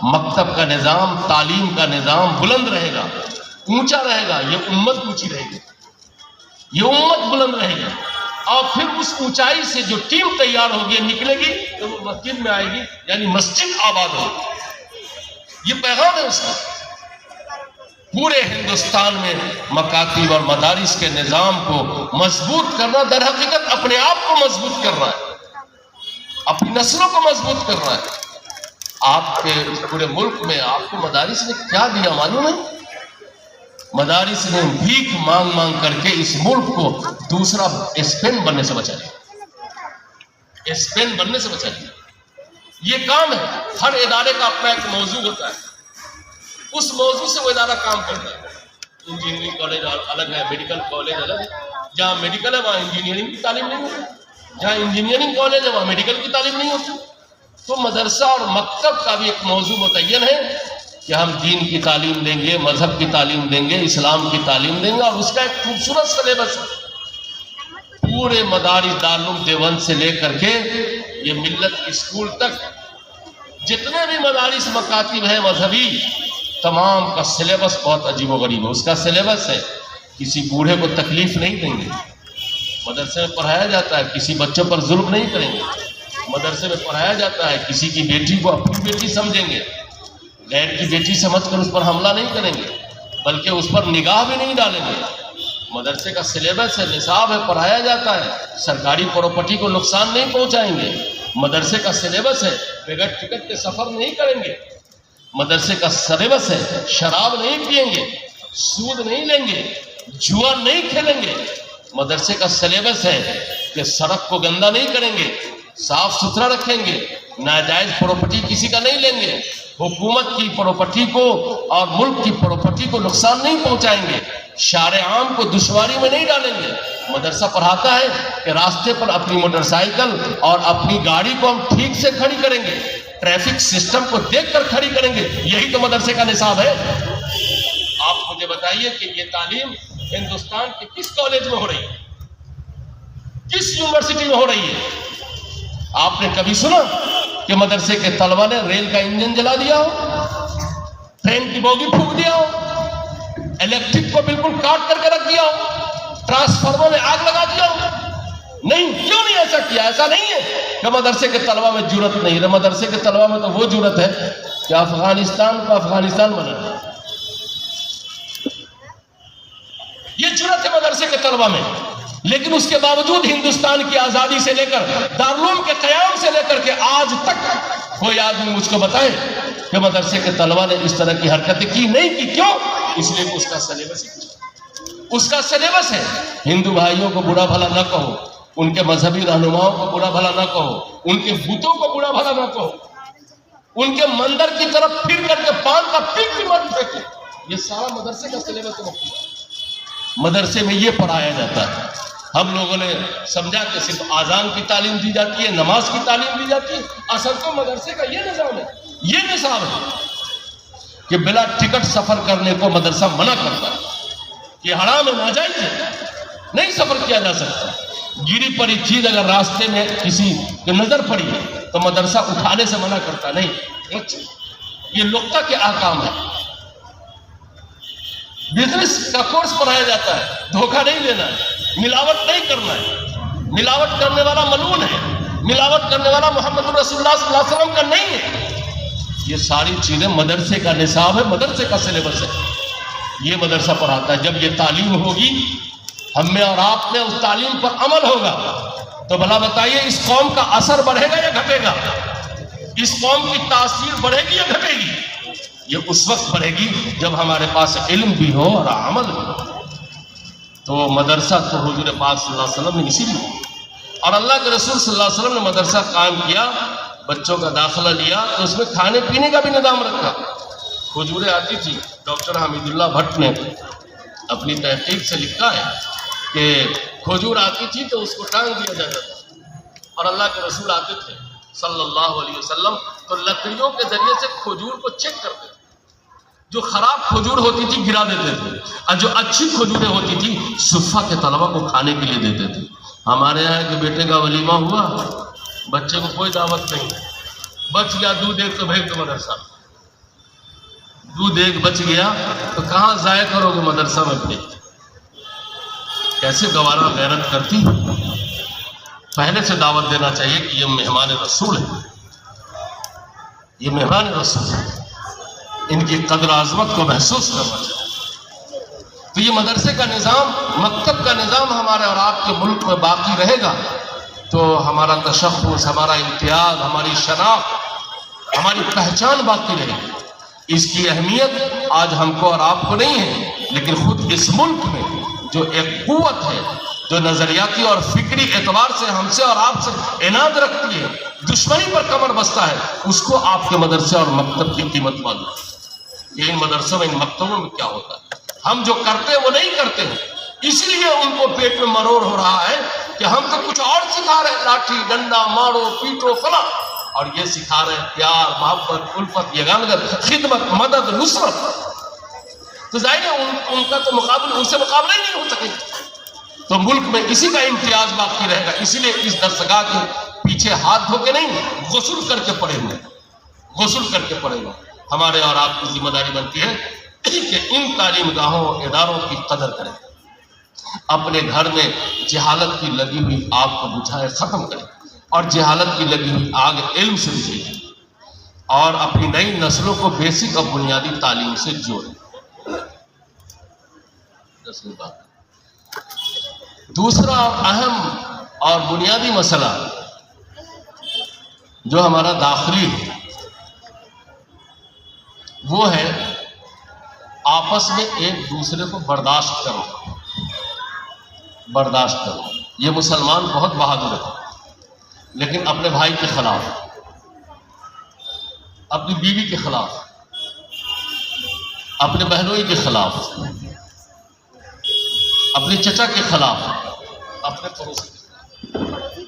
مکتب کا نظام، تعلیم کا نظام بلند رہے گا، اونچا رہے گا، یہ امت اونچی رہے گی، یہ امت بلند رہے گی. اور پھر اس اونچائی سے جو ٹیم تیار ہوگی، نکلے گی تو وہ مسجد میں آئے گی، یعنی مسجد آباد ہوگی. یہ پیغام ہے اس کا. پورے ہندوستان میں مکاتب اور مدارس کے نظام کو مضبوط کرنا در حقیقت اپنے آپ کو مضبوط کرنا ہے، اپنی نسلوں کو مضبوط کرنا ہے. آپ کے پورے ملک میں آپ کو مدارس نے کیا دیا معلوم ہے؟ مدارس نے بھیک مانگ مانگ کر کے اس ملک کو دوسرا اسپین بننے سے بچا لیا، اسپین بننے سے بچا لیا. یہ کام ہے. ہر ادارے کا اپنا ایک موضوع ہوتا ہے، اس موضوع سے وہ ادارہ کام کرتا ہے. انجینئرنگ کالج الگ ہے، میڈیکل کالج الگ ہے. جہاں میڈیکل ہے وہاں انجینئرنگ کی تعلیم نہیں ہوتی، جہاں انجینئرنگ کالج ہے وہاں میڈیکل کی تعلیم نہیں ہوتی. تو مدرسہ اور مکتب کا بھی ایک موضوع متعین ہے کہ ہم دین کی تعلیم دیں گے، مذہب کی تعلیم دیں گے، اسلام کی تعلیم دیں گے، اور اس کا ایک خوبصورت سلیبس ہے. پورے مدارس دارالعلوم دیوبند سے لے کر کے یہ ملت اسکول تک جتنے بھی مدارس مکاتب ہیں مذہبی، تمام کا سلیبس بہت عجیب و غریب ہے. اس کا سلیبس ہے کسی بوڑھے کو تکلیف نہیں دیں گے، مدرسے میں پڑھایا جاتا ہے کسی بچوں پر ظلم نہیں کریں گے. مدرسے میں پڑھایا جاتا ہے کسی کی بیٹی کو اپنی بیٹی سمجھیں گے، غیر کی بیٹی سمجھ کر اس پر حملہ نہیں کریں گے، بلکہ اس پر نگاہ بھی نہیں ڈالیں گے. مدرسے کا سلیبس ہے، نصاب ہے، پڑھایا جاتا ہے. سرکاری پراپرٹی کو نقصان نہیں پہنچائیں گے. مدرسے کا سلیبس ہے بغیر ٹکٹ کے سفر نہیں کریں گے. مدرسے کا سلیبس ہے شراب نہیں پئیں گے، سود نہیں لیں گے، جوا نہیں کھیلیں گے. مدرسے کا سلیبس ہے کہ سڑک کو گندا نہیں کریں گے، صاف ستھرا رکھیں گے، ناجائز پراپرٹی کسی کا نہیں لیں گے، حکومت کی پراپرٹی کو اور ملک کی پراپرٹی کو نقصان نہیں پہنچائیں گے، شارع عام کو دشواری میں نہیں ڈالیں گے. مدرسہ پڑھاتا ہے کہ راستے پر اپنی موٹر سائیکل اور اپنی گاڑی کو ہم ٹھیک سے کھڑی کریں گے، ٹریفک سسٹم کو دیکھ کر کھڑی کریں گے. یہی تو مدرسے کا نصاب ہے. آپ مجھے بتائیے کہ یہ تعلیم ہندوستان کے کس کالج میں ہو رہی ہے، کس یونیورسٹی میں ہو رہی ہے؟ آپ نے کبھی سنا کہ مدرسے کے طلبہ نے ریل کا انجن جلا دیا ہو، ٹرین کی بوگی پھونک دیا ہو، الیکٹرک کو بالکل کاٹ کر کے رکھ دیا ہو، ٹرانسفارمر میں آگ لگا دیا ہو؟ نہیں. کیوں نہیں ایسا کیا؟ ایسا نہیں ہے کہ مدرسے کے طلبہ میں جرت نہیں ہے. مدرسے کے طلبہ میں تو وہ جرت ہے کہ افغانستان کو افغانستان بنا. یہ جرت ہے مدرسے کے طلبہ میں. لیکن اس کے باوجود ہندوستان کی آزادی سے لے کر دارالعلوم کے قیام سے لے کر کے آج تک کوئی آدمی مجھ کو بتائے کہ مدرسے کے طلبہ نے اس طرح کی حرکتیں کی نہیں کی. کیوں؟ اس لیے کہ اس کا سلیبس اس کا سلیبس ہے. ہندو بھائیوں کو برا بھلا نہ کہو، ان کے مذہبی رہنماؤں کو برا بھلا نہ کہو، ان کے بتوں کو برا بھلا نہ کہو، ان کے مندر کی طرف پھر کر کے پان کا پک بھی مت پھینکو. یہ سارا مدرسے کا سلیبس ہے. مدرسے میں یہ پڑھایا جاتا ہے. ہم لوگوں نے سمجھا کہ صرف آذان کی تعلیم دی جاتی ہے، نماز کی تعلیم دی جاتی ہے. اصل تو مدرسے کا یہ نظام ہے، یہ نصاب ہے کہ بلا ٹکٹ سفر کرنے کو مدرسہ منع کرتا ہے. یہ حرام ہے، ناجائز ہے، نہیں سفر کیا جا سکتا. گری پڑی چیز اگر راستے میں کسی کی نظر پڑی تو مدرسہ اٹھانے سے منع کرتا نہیں. یہ لقطہ کے احکام ہے. بزنس کا کورس پڑھایا جاتا ہے، دھوکہ نہیں دینا ہے، ملاوٹ نہیں کرنا ہے. ملاوٹ کرنے والا ملعون ہے، ملاوٹ کرنے والا محمد رسول اللہ صلی اللہ علیہ وسلم کا نہیں ہے. یہ ساری چیزیں مدرسے کا نصاب ہے، مدرسے کا سلیبس ہے. یہ مدرسہ پڑھاتا ہے. جب یہ تعلیم ہوگی، ہم میں اور آپ میں اس تعلیم پر عمل ہوگا، تو بھلا بتائیے اس قوم کا اثر بڑھے گا یا گھٹے گا؟ اس قوم کی تاثیر بڑھے گی یا گھٹے گی؟ یہ اس وقت بڑھے گی جب ہمارے پاس علم بھی ہو اور عمل بھی ہو. تو مدرسہ تو حضور پاک صلی اللہ علیہ وسلم نے اسی لیے، اور اللہ کے رسول صلی اللہ علیہ وسلم نے مدرسہ قائم کیا، بچوں کا داخلہ لیا تو اس میں کھانے پینے کا بھی نظام رکھا. حضور آتی تھی. ڈاکٹر حمید اللہ بھٹ نے اپنی تحقیق سے لکھا ہے کہ کھجور آتی تھی تو اس کو ٹانگ دیا جاتا تھا، اور اللہ کے رسول آتے تھے صلی اللہ علیہ وسلم تو لکڑیوں کے ذریعے سے کھجور کو چیک کرتے تھے. جو خراب کھجور ہوتی تھی گرا دیتے تھے، اور جو اچھی کھجوریں ہوتی تھی صفہ کے طلبہ کو کھانے کے لیے دیتے تھے. ہمارے یہاں کہ بیٹے کا ولیمہ ہوا، بچے کو کوئی دعوت نہیں، بچ گیا دودھ ایک تو بھیج دو مدرسہ. دودھ ایک بچ گیا تو کہاں ضائع کرو گے؟ مدرسہ میں بھیج. کیسے گوارا غیرت کرتی. پہلے سے دعوت دینا چاہیے کہ یہ مہمان رسول ہے، یہ مہمان رسول ہے، ان کی قدر عظمت کو محسوس کرنا چاہیے. تو یہ مدرسے کا نظام، مکتب کا نظام ہمارے اور آپ کے ملک میں باقی رہے گا تو ہمارا تشخص، ہمارا امتیاز، ہماری شناخت، ہماری پہچان باقی رہے گی. اس کی اہمیت آج ہم کو اور آپ کو نہیں ہے، لیکن خود اس ملک میں جو ایک قوت ہے جو نظریاتی اور فکری اعتبار سے ہم سے اور آپ سے عناد رکھتی ہے، دشمنی پر کمر بستہ ہے، اس کو آپ کے مدرسے اور مکتب کی قیمت معلوم ہے. یہ ان مدرسوں میں، ان مکتبوں میں کیا ہوتا ہے. ہم جو کرتے ہیں وہ نہیں کرتے ہیں، اس لیے ان کو پیٹ میں مرور ہو رہا ہے کہ ہم تو کچھ اور سکھا رہے ہیں، لاٹھی ڈنڈا مارو پیٹو فلاں، اور یہ سکھا رہے ہیں پیار محبت الفت یگانگت خدمت مدد نصرت. تو ظاہر ہے ان کا تو مقابلہ، ان سے مقابلہ ہی نہیں ہو سکے. تو ملک میں اسی کا امتیاز باقی رہے گا. اسی لیے اس درسگاہ کے پیچھے ہاتھ دھو کے نہیں، غسل کر کے پڑے ہوئے، غسل کر کے پڑے ہوئے. ہمارے اور آپ کی ذمہ داری بنتی ہے کہ ان تعلیم گاہوں اداروں کی قدر کریں، اپنے گھر میں جہالت کی لگی ہوئی آگ کو بجھائے ختم کریں، اور جہالت کی لگی ہوئی آگ علم سے بجھائیں، اور اپنی نئی نسلوں کو بیسک اور بنیادی تعلیم سے جوڑیں. دوسرا اہم اور بنیادی مسئلہ جو ہمارا داخلی ہے وہ ہے آپس میں ایک دوسرے کو برداشت کرو. برداشت کرو. یہ مسلمان بہت بہادر ہے، لیکن اپنے بھائی کے خلاف، اپنی بیوی کے خلاف، اپنے بہنوئی کے خلاف، اپنے چچا کے خلاف، اپنے پڑوسی کے خلاف.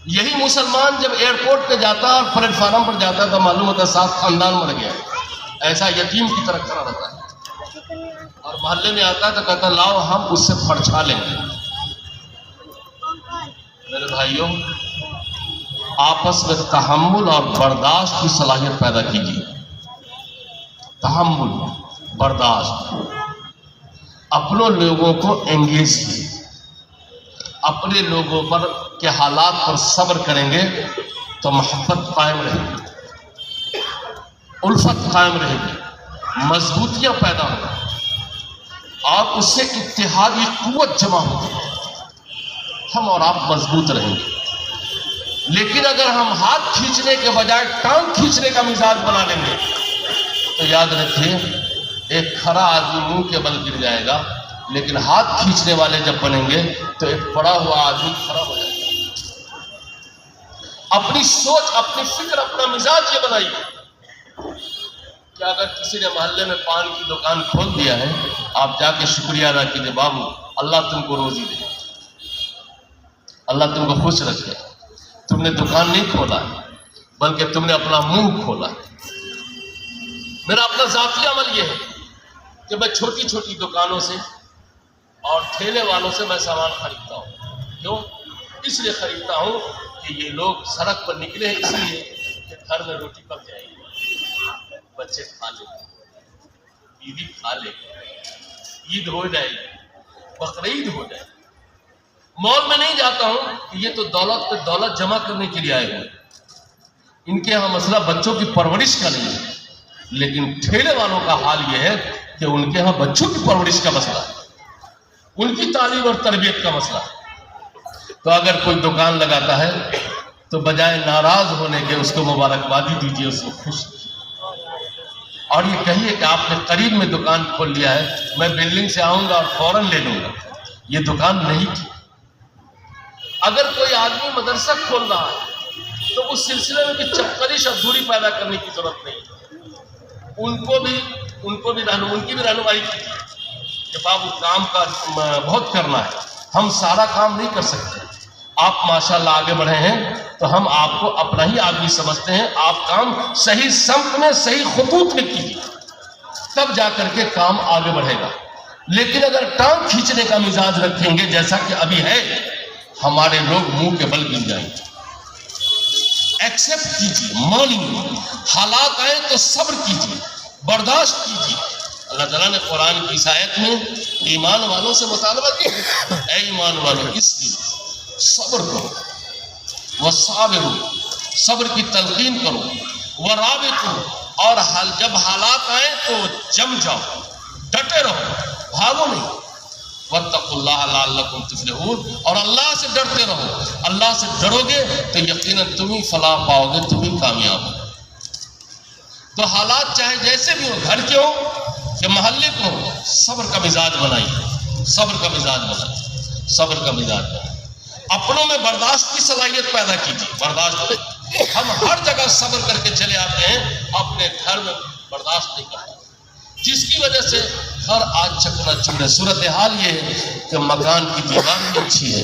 یہی مسلمان جب ایئرپورٹ پہ جاتا اور پلیٹ فارم پر جاتا تو معلوم ہوتا ہے 7 خاندان مر گیا، ایسا یتیم کی طرح کھڑا رہتا ہے. اور محلے میں آتا ہے تو کہتا لاؤ ہم اس سے پھڑچھا لیں گے. میرے بھائیوں، آپس میں تحمل اور برداشت کی صلاحیت پیدا کیجیے. تحمل، برداشت. اپنے لوگوں کو انگیج کیجیے. اپنے لوگوں پر کے حالات پر صبر کریں گے تو محبت قائم رہے گی، الفت قائم رہے گی، مضبوطیاں پیدا ہوں اور اس سے اتحادی قوت جمع ہوگی. ہم اور آپ مضبوط رہیں گے. لیکن اگر ہم ہاتھ کھینچنے کے بجائے ٹانگ کھینچنے کا مزاج بنا لیں گے تو یاد رکھیے ایک کھڑا آدمی منہ کے بل گر جائے گا، لیکن ہاتھ کھینچنے والے جب بنیں گے تو ایک پڑا ہوا آدمی کھڑا ہو جائے گا. اپنی سوچ، اپنی فکر، اپنا مزاج یہ بنائیے کہ اگر کسی نے محلے میں پان کی دکان کھول دیا ہے، آپ جا کے شکریہ ادا کیجیے، بابو اللہ تم کو روزی دے، اللہ تم کو خوش رکھے. تم نے دکان نہیں کھولا بلکہ تم نے اپنا منہ کھولا. میرا اپنا ذاتی عمل یہ ہے کہ میں چھوٹی چھوٹی دکانوں سے اور ٹھیلے والوں سے میں سامان خریدتا ہوں. کیوں؟ اس لیے خریدتا ہوں کہ یہ لوگ سڑک پر نکلے ہیں اس لیے کہ گھر میں روٹی پک جائے گی، بچے کھا لیں گے، بیوی کھا لے گی، عید ہو جائے گی، بقرعید ہو جائے گی. مال میں نہیں جاتا ہوں کہ یہ تو دولت پہ دولت جمع کرنے کے لیے آئے ہوئے. ان کے یہاں مسئلہ بچوں کی پرورش کا نہیں ہے، لیکن ٹھیلے والوں کا حال یہ ہے کہ ان کے یہاں بچوں کی پرورش کا مسئلہ ہے، ان کی تعلیم اور تربیت کا مسئلہ ہے. تو اگر کوئی دکان لگاتا ہے تو بجائے ناراض ہونے کے اس کو مبارکبادی دیجیے، اس کو خوش کیجیے اور یہ کہیے کہ آپ نے قریب میں دکان کھول لیا ہے، میں بلڈنگ سے آؤں گا اور فوراً لے لوں گا. یہ دکان نہیں تھی. اگر کوئی آدمی مدرسہ کھول رہا ہے تو اس سلسلے میں بھی چپکرش اور دوری پیدا کرنے کی ضرورت نہیں ہے. ان کی بھی رہنمائی کیجیے کہ بابو کام کا بہت کرنا ہے، ہم سارا کام نہیں کر سکتے. آپ ماشاءاللہ آگے بڑھے ہیں تو ہم آپ کو اپنا ہی آدمی سمجھتے ہیں. آپ کام صحیح سمت میں، صحیح خطوط میں کیجیے، تب جا کر کے کام آگے بڑھے گا. لیکن اگر ٹانگ کھینچنے کا مزاج رکھیں گے جیسا کہ ابھی ہے، ہمارے لوگ منہ کے بل گر جائیں گے. ایکسپٹ کیجیے، مانیے. حالات آئے تو صبر کیجیے، برداشت کیجیے. اللہ تعالیٰ نے قرآن کی اس آیت میں ایمان والوں سے مطالبہ کیا، اے ایمان والوں اس لیے صبر کرو، وصابروا، صبر کی تلقین کرو، ورابطوا، اور جب حالات آئیں تو جم جاؤ، ڈٹے رہو، بھاگو نہیں. واتقوا اللہ لعلکم تفلحون، اور اللہ سے ڈرتے رہو. اللہ سے ڈرو گے تو یقیناً تم ہی فلاح پاؤ گے، تم ہی کامیاب ہو. تو حالات چاہے جیسے بھی ہو، گھر کے ہو کہ محلے کو ہو، صبر کا مزاج بنائیے، صبر کا مزاج بنائیے، صبر کا مزاج بنائیے. اپنوں میں برداشت کی صلاحیت پیدا کیجیے. برداشت، ہم ہر جگہ صبر کر کے چلے آتے ہیں، اپنے گھر میں برداشت نہیں کرتے، جس کی وجہ سے ہر آج چکنا چور ہے. صورتحال یہ ہے کہ مکان کی دیوار بھی اچھی ہے،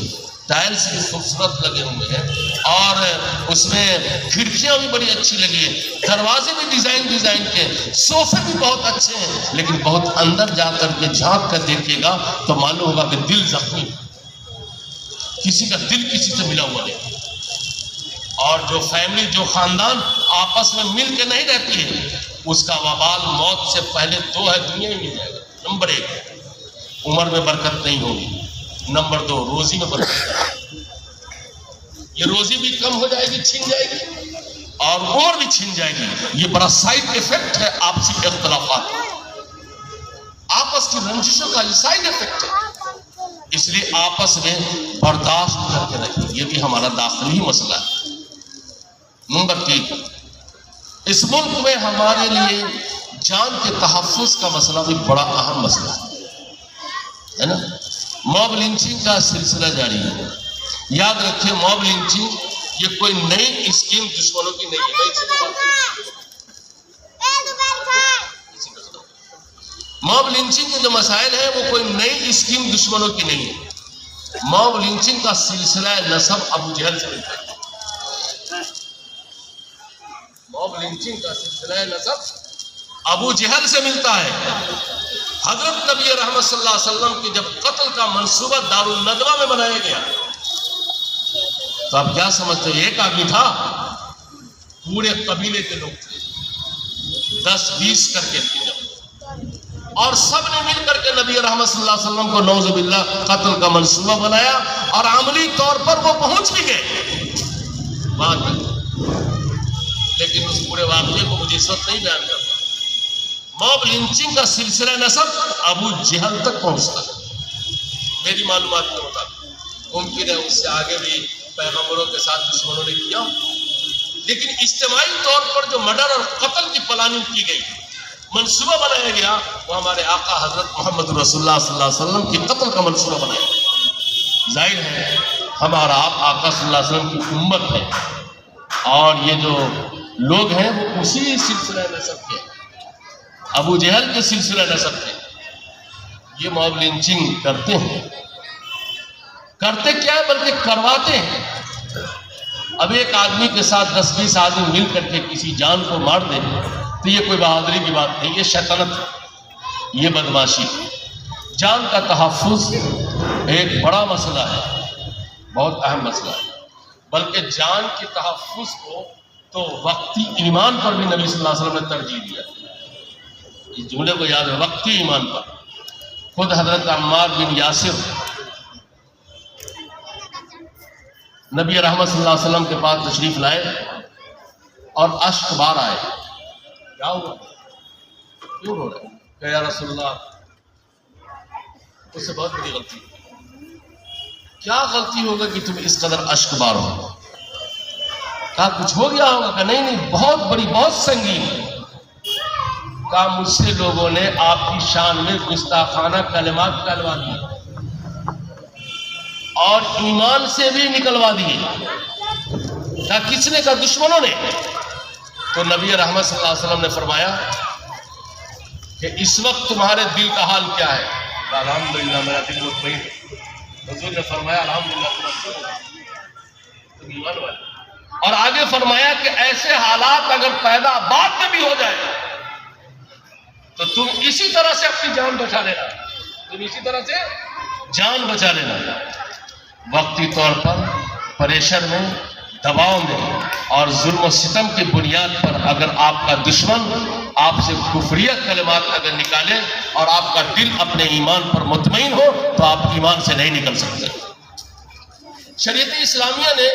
ٹائلس بھی خوبصورت لگے ہوئے ہیں اور اس میں کھڑکیاں بھی بڑی اچھی لگی ہیں، دروازے بھی ڈیزائن کے، صوفے بھی بہت اچھے ہیں، لیکن بہت اندر جا کر کے جھانک کر دیکھیے گا تو معلوم ہوگا کہ دل زخمی، کسی کا دل کسی سے ملا ہوا نہیں. اور جو فیملی، جو خاندان آپس میں مل کے نہیں رہتی ہے، اس کا وبال موت سے پہلے 2 ہے، دنیا ہی مل جائے گا. نمبر 1 عمر میں برکت نہیں ہوگی، نمبر 2 روزی میں برکت نہیں ہوگی. یہ روزی بھی کم ہو جائے گی، چھن جائے گی، اور عمر بھی چھن جائے گی. یہ بڑا سائیڈ ایفیکٹ ہے آپسی اختلافات، آپس کی رنجشوں کا یہ سائیڈ ایفیکٹ ہے. اس لیے آپس میں برداشت کر کے رکھیں، یہ بھی ہمارا داخلی مسئلہ ہے. نمبر 3، اس ملک میں ہمارے لیے جان کے تحفظ کا مسئلہ بھی بڑا اہم مسئلہ ہے نا. موب لنچنگ کا سلسلہ جاری ہے. یاد رکھیں، موب لنچنگ یہ کوئی نئی اسکیم دشمنوں کی نہیں ہے. موب لنچنگ کے جو مسائل ہیں وہ کوئی نئی اسکیم دشمنوں کی نہیں ہے. موب لنچنگ کا سلسلہ نسب ابو جہل سے ملتا ہے. موب لنچنگ کا سلسلہ نسب ابو جہل سے ملتا ہے. حضرت نبی رحمت صلی اللہ علیہ وسلم کی جب قتل کا منصوبہ دار الندوہ میں بنایا گیا تو آپ کیا سمجھتے ہو؟ ایک آدمی تھا، پورے قبیلے کے لوگ تھے، 10-20 کر کے تھے جب، اور سب نے مل کر کے نبی رحمت صلی اللہ علیہ وسلم کو نعوذ باللہ قتل کا منصوبہ بنایا، اور عملی طور پر وہ پہنچ بھی گئے بعد میں، لیکن اس پورے واقعے کو مجھے اس وقت نہیں بیان کرتا۔ موب لنچنگ کا سلسلہ نسب ابو جہل تک پہنچتا ہے میری معلومات کے مطابق، ممکن ہے اس سے آگے بھی پیغمبروں کے ساتھ دشمنوں نے کیا، لیکن اجتماعی طور پر جو مرڈر اور قتل کی پلاننگ کی گئی، منصوبہ بنایا گیا، وہ ہمارے آقا حضرت محمد رسول اللہ صلی اللہ علیہ وسلم کی قتل کا منصوبہ بنایا گیا۔ ظاہر ہے ہمارا آپ آقا صلی اللہ علیہ وسلم کی امت ہے، اور یہ جو لوگ ہیں وہ اسی سلسلہ نسب کے، ابو جہل کے سلسلہ نسب کے، یہ موب لنچنگ کرتے ہیں۔ کرتے کیا ہے بلکہ کرواتے ہیں۔ اب ایک آدمی کے ساتھ 10-20 آدمی مل کر کے کسی جان کو مار دے تو یہ کوئی بہادری کی بات نہیں، یہ شیطنت ہے، یہ بدماشی ہے۔ جان کا تحفظ ایک بڑا مسئلہ ہے، بہت اہم مسئلہ ہے، بلکہ جان کے تحفظ کو تو وقتی ایمان پر بھی نبی صلی اللہ علیہ وسلم نے ترجیح دیا۔ اس جملے کو یاد ہے، وقتی ایمان پر۔ خود حضرت عمار بن یاسر نبی رحمت صلی اللہ علیہ وسلم کے پاس تشریف لائے اور اشک بار آئے۔ کیا ہوا؟ کیوں رو رہے؟ کہ یا رسول اللہ اس سے بہت بڑی غلطی۔ کیا غلطی ہوگا کہ تم اس قدر اشک بار ہو؟ کہا کچھ ہو گیا ہوگا؟ کہ نہیں بہت بڑی، بہت سنگین۔ کہا مجھ سے لوگوں نے آپ کی شان میں گستاخانہ کلمات کہلوا دیے اور ایمان سے بھی نکلوا دیے۔ کہا کس نے؟ کہا دشمنوں نے۔ تو نبی رحمت صلی اللہ علیہ وسلم نے فرمایا کہ اس وقت تمہارے دل کا حال کیا ہے؟ الحمدللہ میرا دل مطمئن ہے۔ حضور نے فرمایا الحمدللہ تم ایمان والے۔ اور آگے فرمایا کہ ایسے حالات اگر پیدا بعد میں بھی ہو جائے تو تم اسی طرح سے اپنی جان بچا لینا، تم اسی طرح سے جان بچا لینا۔ وقتی طور پر پریشر میں، دباؤ میں اور ظلم و ستم کی بنیاد پر اگر آپ کا دشمن آپ سے کفریہ کلمات اگر نکالے اور آپ کا دل اپنے ایمان پر مطمئن ہو تو آپ ایمان سے نہیں نکل سکتے۔ شریعت اسلامیہ نے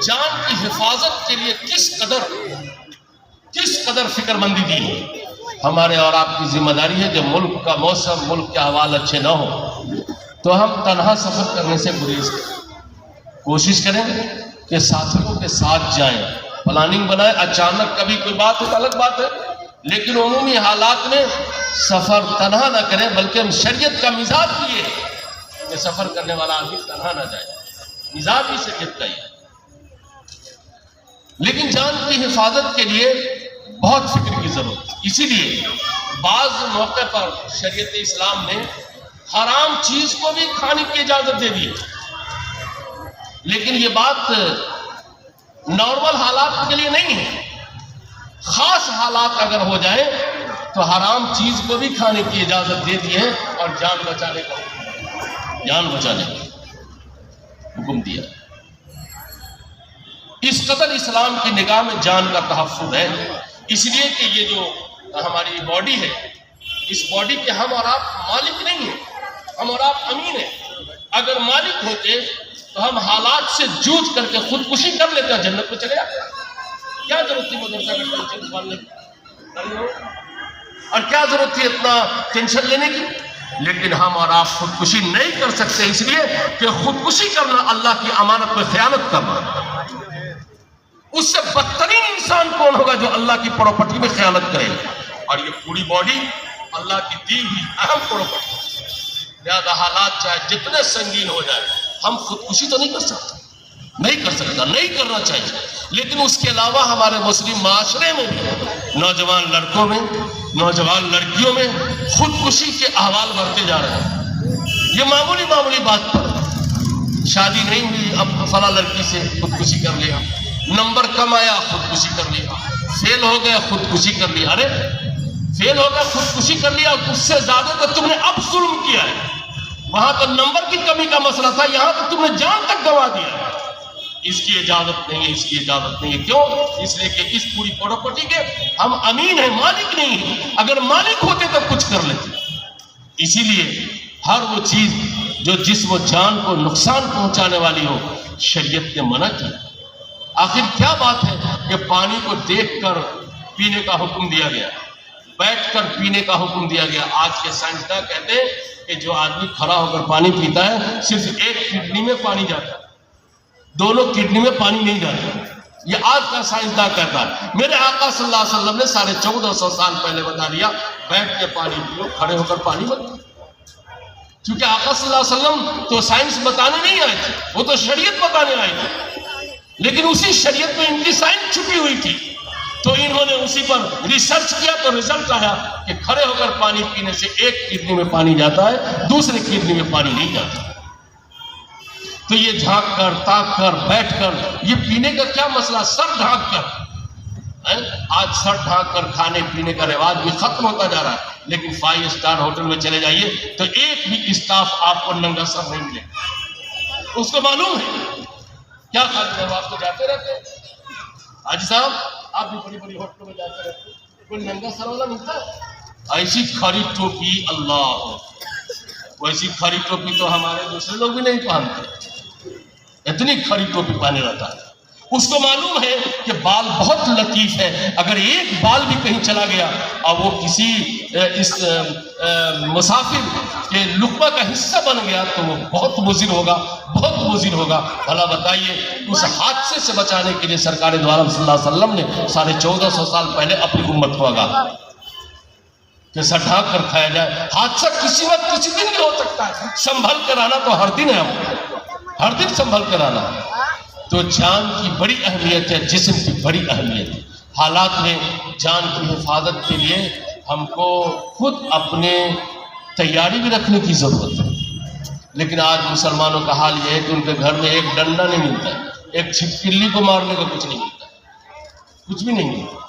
جان کی حفاظت کے لیے کس قدر فکر مندی دی ہے۔ ہمارے اور آپ کی ذمہ داری ہے کہ ملک کا موسم، ملک کے حوال اچھے نہ ہو تو ہم تنہا سفر کرنے سے گریز کریں، کوشش کریں کہ ساتھیوں کے ساتھ جائیں، پلاننگ بنائیں۔ اچانک کبھی کوئی بات ہو تو الگ بات ہے، لیکن عمومی حالات میں سفر تنہا نہ کریں، بلکہ ہم شریعت کا مزاج بھی ہے کہ سفر کرنے والا آدمی تنہا نہ جائے، مزاج بھی شریعت کا ہی ہے۔ لیکن جان کی حفاظت کے لیے بہت فکر کی ضرورت ہے۔ اسی لیے بعض موقع پر شریعت اسلام نے حرام چیز کو بھی کھانے کی اجازت دے دی، لیکن یہ بات نارمل حالات کے لیے نہیں ہے۔ خاص حالات اگر ہو جائیں تو حرام چیز کو بھی کھانے کی اجازت دے دی ہے اور جان بچانے کا حکم دیا۔ اس قدر اسلام کی نگاہ میں جان کا تحفظ ہے، اس لیے کہ یہ جو ہماری باڈی ہے، اس باڈی کے ہم اور آپ مالک نہیں ہیں، ہم اور آپ امین ہیں۔ اگر مالک ہوتے تو ہم حالات سے جوجھ کر کے خودکشی کر لیتے ہیں، جنت میں چلے جاتے۔ کیا ضرورت تھی مدرسہ کا ٹینشن سنبھالنے کی، اور کیا ضرورت تھی اتنا ٹینشن لینے کی؟ لیکن ہم اور آپ خودکشی نہیں کر سکتے، اس لیے کہ خودکشی کرنا اللہ کی امانت پہ خیانت کرنا۔ اس سے بدترین انسان کون ہوگا جو اللہ کی پراپرٹی میں خیانت کرے؟ اور یہ پوری باڈی اللہ کی دی ہوئی اہم پراپرٹی، لہذا حالات چاہے جتنے سنگین ہو جائے ہم خودکشی تو نہیں کر سکتا، نہیں کرنا چاہیے۔ لیکن اس کے علاوہ ہمارے مسلم معاشرے میں بھی نوجوان لڑکوں میں، نوجوان لڑکیوں میں خودکشی کے احوال بڑھتے جا رہے ہیں۔ یہ معمولی بات پر شادی نہیں ہوئی، اب فلاں لڑکی سے خودکشی کر لیا، نمبر کم آیا خودکشی کر لیا، فیل ہو گیا خودکشی کر لیا۔ ارے فیل ہو گیا خودکشی کر لیا، اس سے زیادہ تو تم نے اب ظلم کیا ہے۔ وہاں تو نمبر کی کمی کا مسئلہ تھا، یہاں تو تم نے جان تک گنوا دیا۔ اس کی اجازت نہیں ہے، اس کی اجازت نہیں ہے. کیوں؟ اس لیے کہ اس پوری پراپرٹی کے ہم امین ہیں، مالک نہیں ہیں. اگر مالک ہوتے تو کچھ کر لیتے. اسی لیے ہر وہ چیز جو جسم و جان کو نقصان پہنچانے والی ہو شریعت نے منع کی. آخر کیا بات ہے کہ پانی کو دیکھ کر پینے کا حکم دیا گیا، بیٹھ کر پینے کا حکم دیا گیا. آج کے سائنسداں کہتے ہیں کہ جو آدمی کھڑا ہو کر پانی پیتا ہے صرف ایک کڈنی میں پانی جاتا ہے، دونوں کڈنی میں پانی نہیں جاتا. یہ آج کا سائنسداں کہتا ہے. میرے آقا صلی اللہ علیہ وسلم نے 1450 سال پہلے بتا دیا بیٹھ کے پانی پیو، کھڑے ہو کر پانی مت پیو. کیونکہ آقا صلی اللہ علیہ وسلم تو سائنس بتانے نہیں آئے تھے، وہ تو شریعت بتانے آئے تھے. لیکن اسی شریعت میں ان کی سائنس چھپی ہوئی تھی، تو انہوں نے اسی پر ریسرچ کیا تو رزلٹ آیا کہ کھڑے ہو کر پانی پینے سے ایک کڈنی میں پانی جاتا ہے، دوسرے کڈنی میں پانی نہیں جاتا. تو یہ جھانک کر، تاک کر، بیٹھ کر یہ پینے کا کیا مسئلہ؟ سر ڈھانک کر. آج سر ڈھانک کر کھانے پینے کا رواج بھی ختم ہوتا جا رہا ہے. لیکن 5 اسٹار ہوٹل میں چلے جائیے تو ایک بھی اسٹاف آپ کو ننگا سر نہیں ملے. اس کو معلوم ہے کیا کھاتے ہیں. آپ تو جاتے رہتے ہیں حاجی صاحب، آپ بھی بڑی بڑی ہوٹلوں میں جاتے رہتے ہیں، کوئی ننگا سر والا ملتا ہے؟ ایسی کھاری ٹوپی، اللہ، ویسی کھاری ٹوپی تو ہمارے دوسرے لوگ بھی نہیں پہنتے. اتنی کھری ٹوپی پہنے رہتا ہے. اس کو معلوم ہے کہ بال بہت لطیف ہے، اگر ایک بال بھی کہیں چلا گیا اور وہ کسی اس مسافر کے لقمہ کا حصہ بن گیا تو وہ بہت مضر ہوگا، بہت مضر ہوگا. بھلا بتائیے اس حادثے سے بچانے کے لیے سرکار دو عالم صلی اللہ علیہ وسلم نے 1450 سال پہلے اپنی امت کو آگاہ کہ سر ڈھانک کر کھایا جائے. حادثہ کسی وقت کسی دن بھی ہو سکتا ہے، سنبھل کر آنا تو ہر دن ہے، ہر دن سنبھل کر آنا. تو جان کی بڑی اہمیت ہے، جسم کی بڑی اہمیت ہے. حالات میں جان کی حفاظت کے لیے ہم کو خود اپنے تیاری بھی رکھنے کی ضرورت ہے. لیکن آج مسلمانوں کا حال یہ ہے کہ ان کے گھر میں ایک ڈنڈا نہیں ملتا ہے، ایک چھپکلی کو مارنے کا کچھ نہیں ملتا، کچھ بھی نہیں ملتا.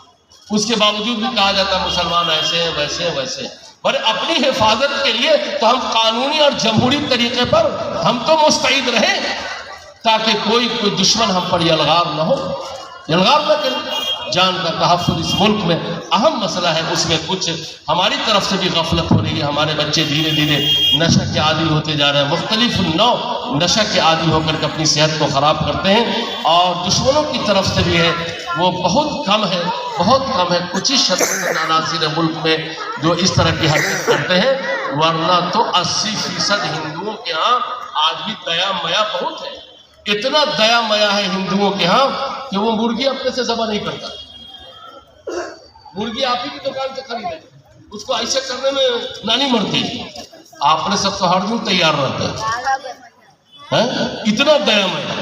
اس کے باوجود بھی کہا جاتا ہے مسلمان ایسے ہیں، ویسے ہیں، ویسے ہیں. اور اپنی حفاظت کے لیے تو ہم قانونی اور جمہوری طریقے پر ہم تو مستعد رہیں تاکہ کوئی دشمن ہم پر یلغار نہ ہو، یلغار نہ کرے. جان کا تحفظ اس ملک میں اہم مسئلہ ہے، اس میں کچھ ہماری طرف سے بھی غفلت ہو رہی ہے. ہمارے بچے دھیرے دھیرے نشہ کے عادی ہوتے جا رہے ہیں، مختلف نوع نشہ کے عادی ہو کر کے اپنی صحت کو خراب کرتے ہیں. اور دشمنوں کی طرف سے بھی ہے وہ بہت کم ہے، بہت کم ہے. کچھ ہی شرط عناصر ملک میں جو اس طرح کی حرکت کرتے ہیں، ورنہ تو 80% ہندوؤں کے ہاں آج بھی دیا میا بہت ہے. اتنا دیا میا ہے ہندوؤں کے ہاں کہ وہ مرغی اپنے سے ذبح نہیں کرتا. مرغی آپ ہی کی دکان سے خریدے، اس کو ایسے کرنے میں نانی مرتی. آپ نے سب تو ہر دن تیار رہتا ہے، اتنا دیا میا.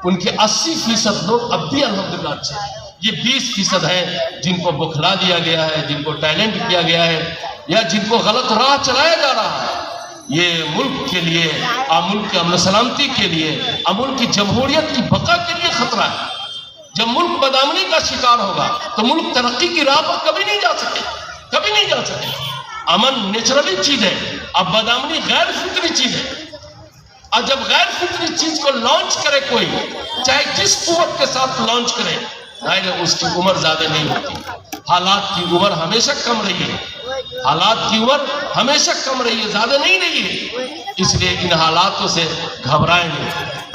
ان کے 80% لوگ اب بھی الحمدللہ اچھے. یہ 20% ہیں جن کو بکھلا دیا گیا ہے، جن کو ٹیلنٹ کیا گیا ہے، یا جن کو غلط راہ چلایا جا رہا ہے. یہ ملک کے لیے، ملک کے امن سلامتی کے لیے، ملک کی جمہوریت کی بقا کے لیے خطرہ ہے. جب ملک بدامنی کا شکار ہوگا تو ملک ترقی کی راہ پر کبھی نہیں جا سکے، کبھی نہیں جا سکے. امن نیچرلی چیز ہے، اب بدامنی غیر فطری چیز ہے. اور جب غیر فطری چیز کو لانچ کرے کوئی، چاہے جس قوت کے ساتھ لانچ کرے، اس کی عمر زیادہ نہیں ہوتی. حالات کی عمر ہمیشہ کم رہی ہے، حالات کی عمر ہمیشہ کم رہی ہے، زیادہ نہیں رہی ہے. اس لیے ان حالاتوں سے گھبرائیں نہیں،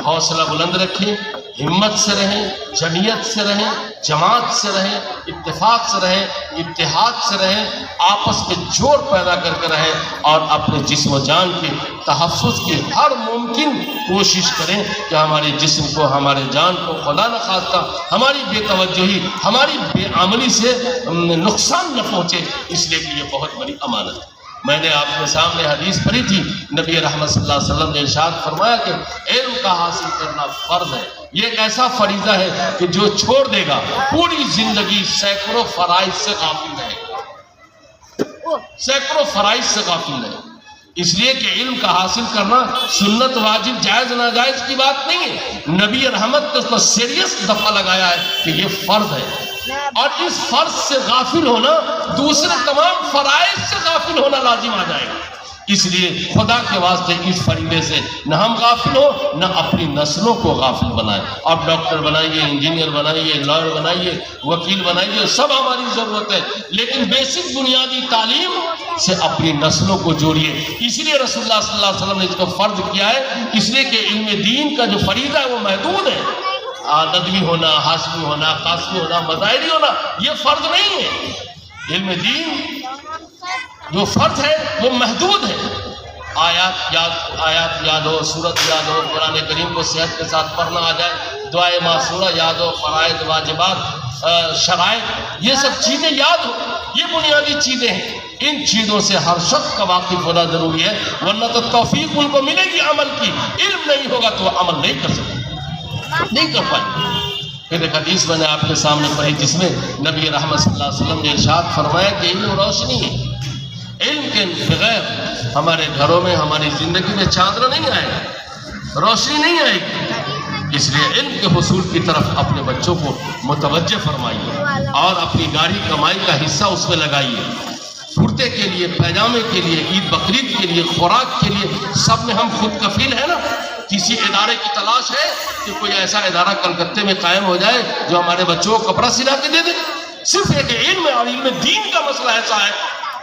حوصلہ بلند رکھیں، ہمت سے رہیں، جمعیت سے رہیں، جماعت سے رہیں، اتفاق سے رہیں، اتحاد سے رہیں، آپس میں جوڑ پیدا کر کے رہیں، اور اپنے جسم و جان کے تحفظ کی ہر ممکن کوشش کریں کہ ہمارے جسم کو، ہمارے جان کو خدا نخواستہ ہماری بے توجہی، ہماری بے عملی سے نقصان نہ پہنچے. اس لیے کہ یہ بہت بڑی امانت ہے. میں نے آپ کے سامنے حدیث پڑھی تھی، نبی رحمت صلی اللہ علیہ وسلم نے ارشاد فرمایا کہ علم کا حاصل کرنا فرض ہے. یہ ایک ایسا فریضہ ہے کہ جو چھوڑ دے گا پوری زندگی سینکڑوں فرائض سے غافل رہے گا، سینکڑوں فرائض سے غافل رہے گا. اس لیے کہ علم کا حاصل کرنا سنت، واجب، جائز ناجائز کی بات نہیں ہے. نبی رحمت نے اس کو سیریس دفعہ لگایا ہے کہ یہ فرض ہے، اور اس فرض سے غافل ہونا دوسرے تمام فرائض سے غافل ہونا لازم آ جائے گا. اس لیے خدا کے واسطے اس فریضے سے نہ ہم غافل ہو، نہ اپنی نسلوں کو غافل بنائیں. اب ڈاکٹر بنائیے، انجینئر بنائیے، لائر بنائیے، وکیل بنائیے، سب ہماری ضرورت ہے، لیکن بیسک بنیادی تعلیم سے اپنی نسلوں کو جوڑیے. اس لیے رسول اللہ صلی اللہ علیہ وسلم نے اس کو فرض کیا ہے، اس لیے کہ علم دین کا جو فریضہ ہے وہ محدود ہے. ندوی ہونا، ہاشمی ہونا، قاسمی ہونا، مظاہری ہونا یہ فرض نہیں ہے. علم دین جو فرض ہے وہ محدود ہے. آیات یاد ہو، سورت یاد ہو، قرآن کریم کو صحت کے ساتھ پڑھنا آ جائے، دعائے معصورہ یاد ہو، فرائض، واجبات، شرائط، یہ سب چیزیں یاد ہو، یہ بنیادی چیزیں ہیں. ان چیزوں سے ہر شخص کا واقف ہونا ضروری ہے، ورنہ تو توفیق ان کو ملے گی عمل کی، علم نہیں ہوگا تو وہ عمل نہیں کر سکے، نہیں کر پائے. پھر ایک حدیث میں نے آپ کے سامنے پڑھی جس میں نبی رحمت صلی اللہ علیہ وسلم نے ارشاد فرمایا کہ علم روشنی ہے. علم کے بغیر ہمارے گھروں میں، ہماری زندگی میں چاندنا نہیں آئے گا، روشنی نہیں آئے گی. اس لیے علم کے حصول کی طرف اپنے بچوں کو متوجہ فرمائیے اور اپنی گاڑی کمائی کا حصہ اس میں لگائیے. کرتے کے لیے، پیجامے کے لیے، عید بقرعید کے لیے، خوراک کے لیے، سب میں ہم خود کفیل ہیں نا. کسی ادارے کی تلاش ہے کہ کوئی ایسا ادارہ کلکتے میں قائم ہو جائے جو ہمارے بچوں کو کپڑا سلا کے دے دے. صرف ایک علم اور علم دین کا مسئلہ ایسا ہے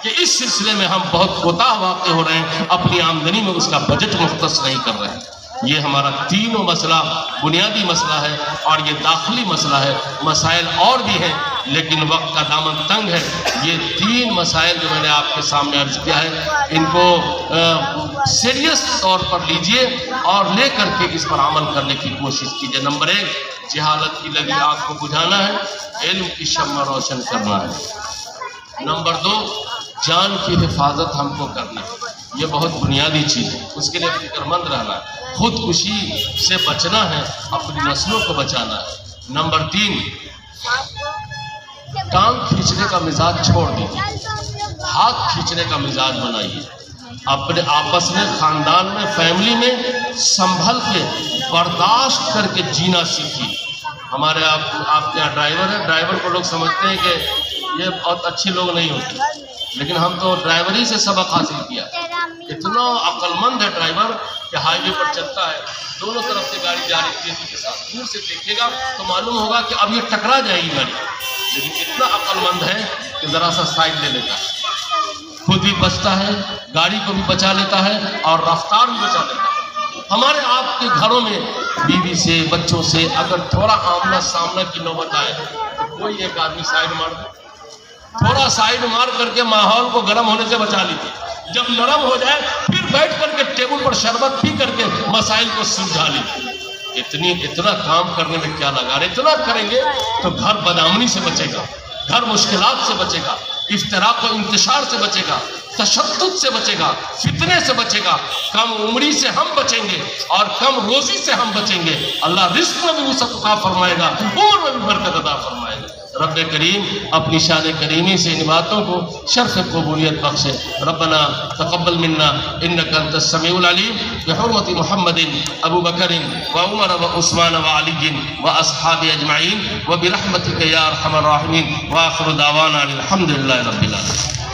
کہ اس سلسلے میں ہم بہت کوتاہ واقع ہو رہے ہیں، اپنی آمدنی میں اس کا بجٹ مختص نہیں کر رہے ہیں. یہ ہمارا تینوں مسئلہ بنیادی مسئلہ ہے اور یہ داخلی مسئلہ ہے. مسائل اور بھی ہیں لیکن وقت کا دامن تنگ ہے. یہ تین مسائل جو میں نے آپ کے سامنے عرض کیا ہے، ان کو سیریس طور پر لیجئے اور لے کر کے اس پر عمل کرنے کی کوشش کیجئے. نمبر 1، جہالت کی لگی آگ کو بجھانا ہے، علم کی شمع روشن کرنا ہے. نمبر 2، جان کی حفاظت ہم کو کرنا ہے، یہ بہت بنیادی چیز ہے، اس کے لیے فکر مند رہنا ہے. خودکشی سے بچنا ہے، اپنی نسلوں کو بچانا ہے. نمبر 3، ٹانگ کھینچنے کا مزاج چھوڑ دیجیے، ہاتھ کھینچنے کا مزاج بنائیے. اپنے آپس میں، خاندان میں، فیملی میں سنبھل کے برداشت کر کے جینا سیکھیے. ہمارے آپ کے یہاں ڈرائیور ہے، ڈرائیور کو لوگ سمجھتے ہیں کہ یہ بہت اچھے لوگ نہیں ہوتے، لیکن ہم تو ڈرائیوری سے سبق حاصل کیا. اتنا عقل مند ہے ڈرائیور کہ ہائی وے پر چلتا ہے، دونوں طرف سے گاڑی جا رہی تیزی کے ساتھ، دور سے دیکھے گا تو معلوم ہوگا کہ اب یہ ٹکرا جائے گی گاڑی، لیکن اتنا عقل مند ہے کہ ذرا سا سائڈ لے لیتا ہے، خود بھی بچتا ہے، گاڑی کو بھی بچا لیتا ہے اور رفتار بھی بچا لیتا ہے. ہمارے آپ کے گھروں میں بیوی سے، بچوں سے اگر تھوڑا آمنا سامنا کی نوبت آئے تو کوئی ایک آدمی سائڈ مار دے، تھوڑا سائڈ مار کر کے ماحول کو گرم ہونے سے بچا لیجیے. جب نرم ہو جائے پھر بیٹھ کر کے ٹیبل پر شربت پی کر کے مسائل کو سلجھا لیجیے. اتنا کام کرنے میں کیا لگا رہے، اتنا کریں گے تو گھر بدامنی سے بچے گا، گھر مشکلات سے بچے گا، افتراق و انتشار سے بچے گا، تشدد سے بچے گا، فتنے سے بچے گا. کم عمری سے ہم بچیں گے اور کم روزی سے ہم بچیں گے. اللہ رزق میں بھی وسعت عطا فرمائے گا، عمر میں بھی برکت عطا فرمائے گا. رب کریم اپنی شان کریمی سے ان باتوں کو شرف قبولیت بخشے. ربنا تقبل منا انك انت السميع العليم بحرمة محمد ابو بکر وعمر وعثمان وعلی واصحاب اجمعین وبرحمتك یا ارحم الراحمین. واخر دعوانا الحمد للہ رب العالمین.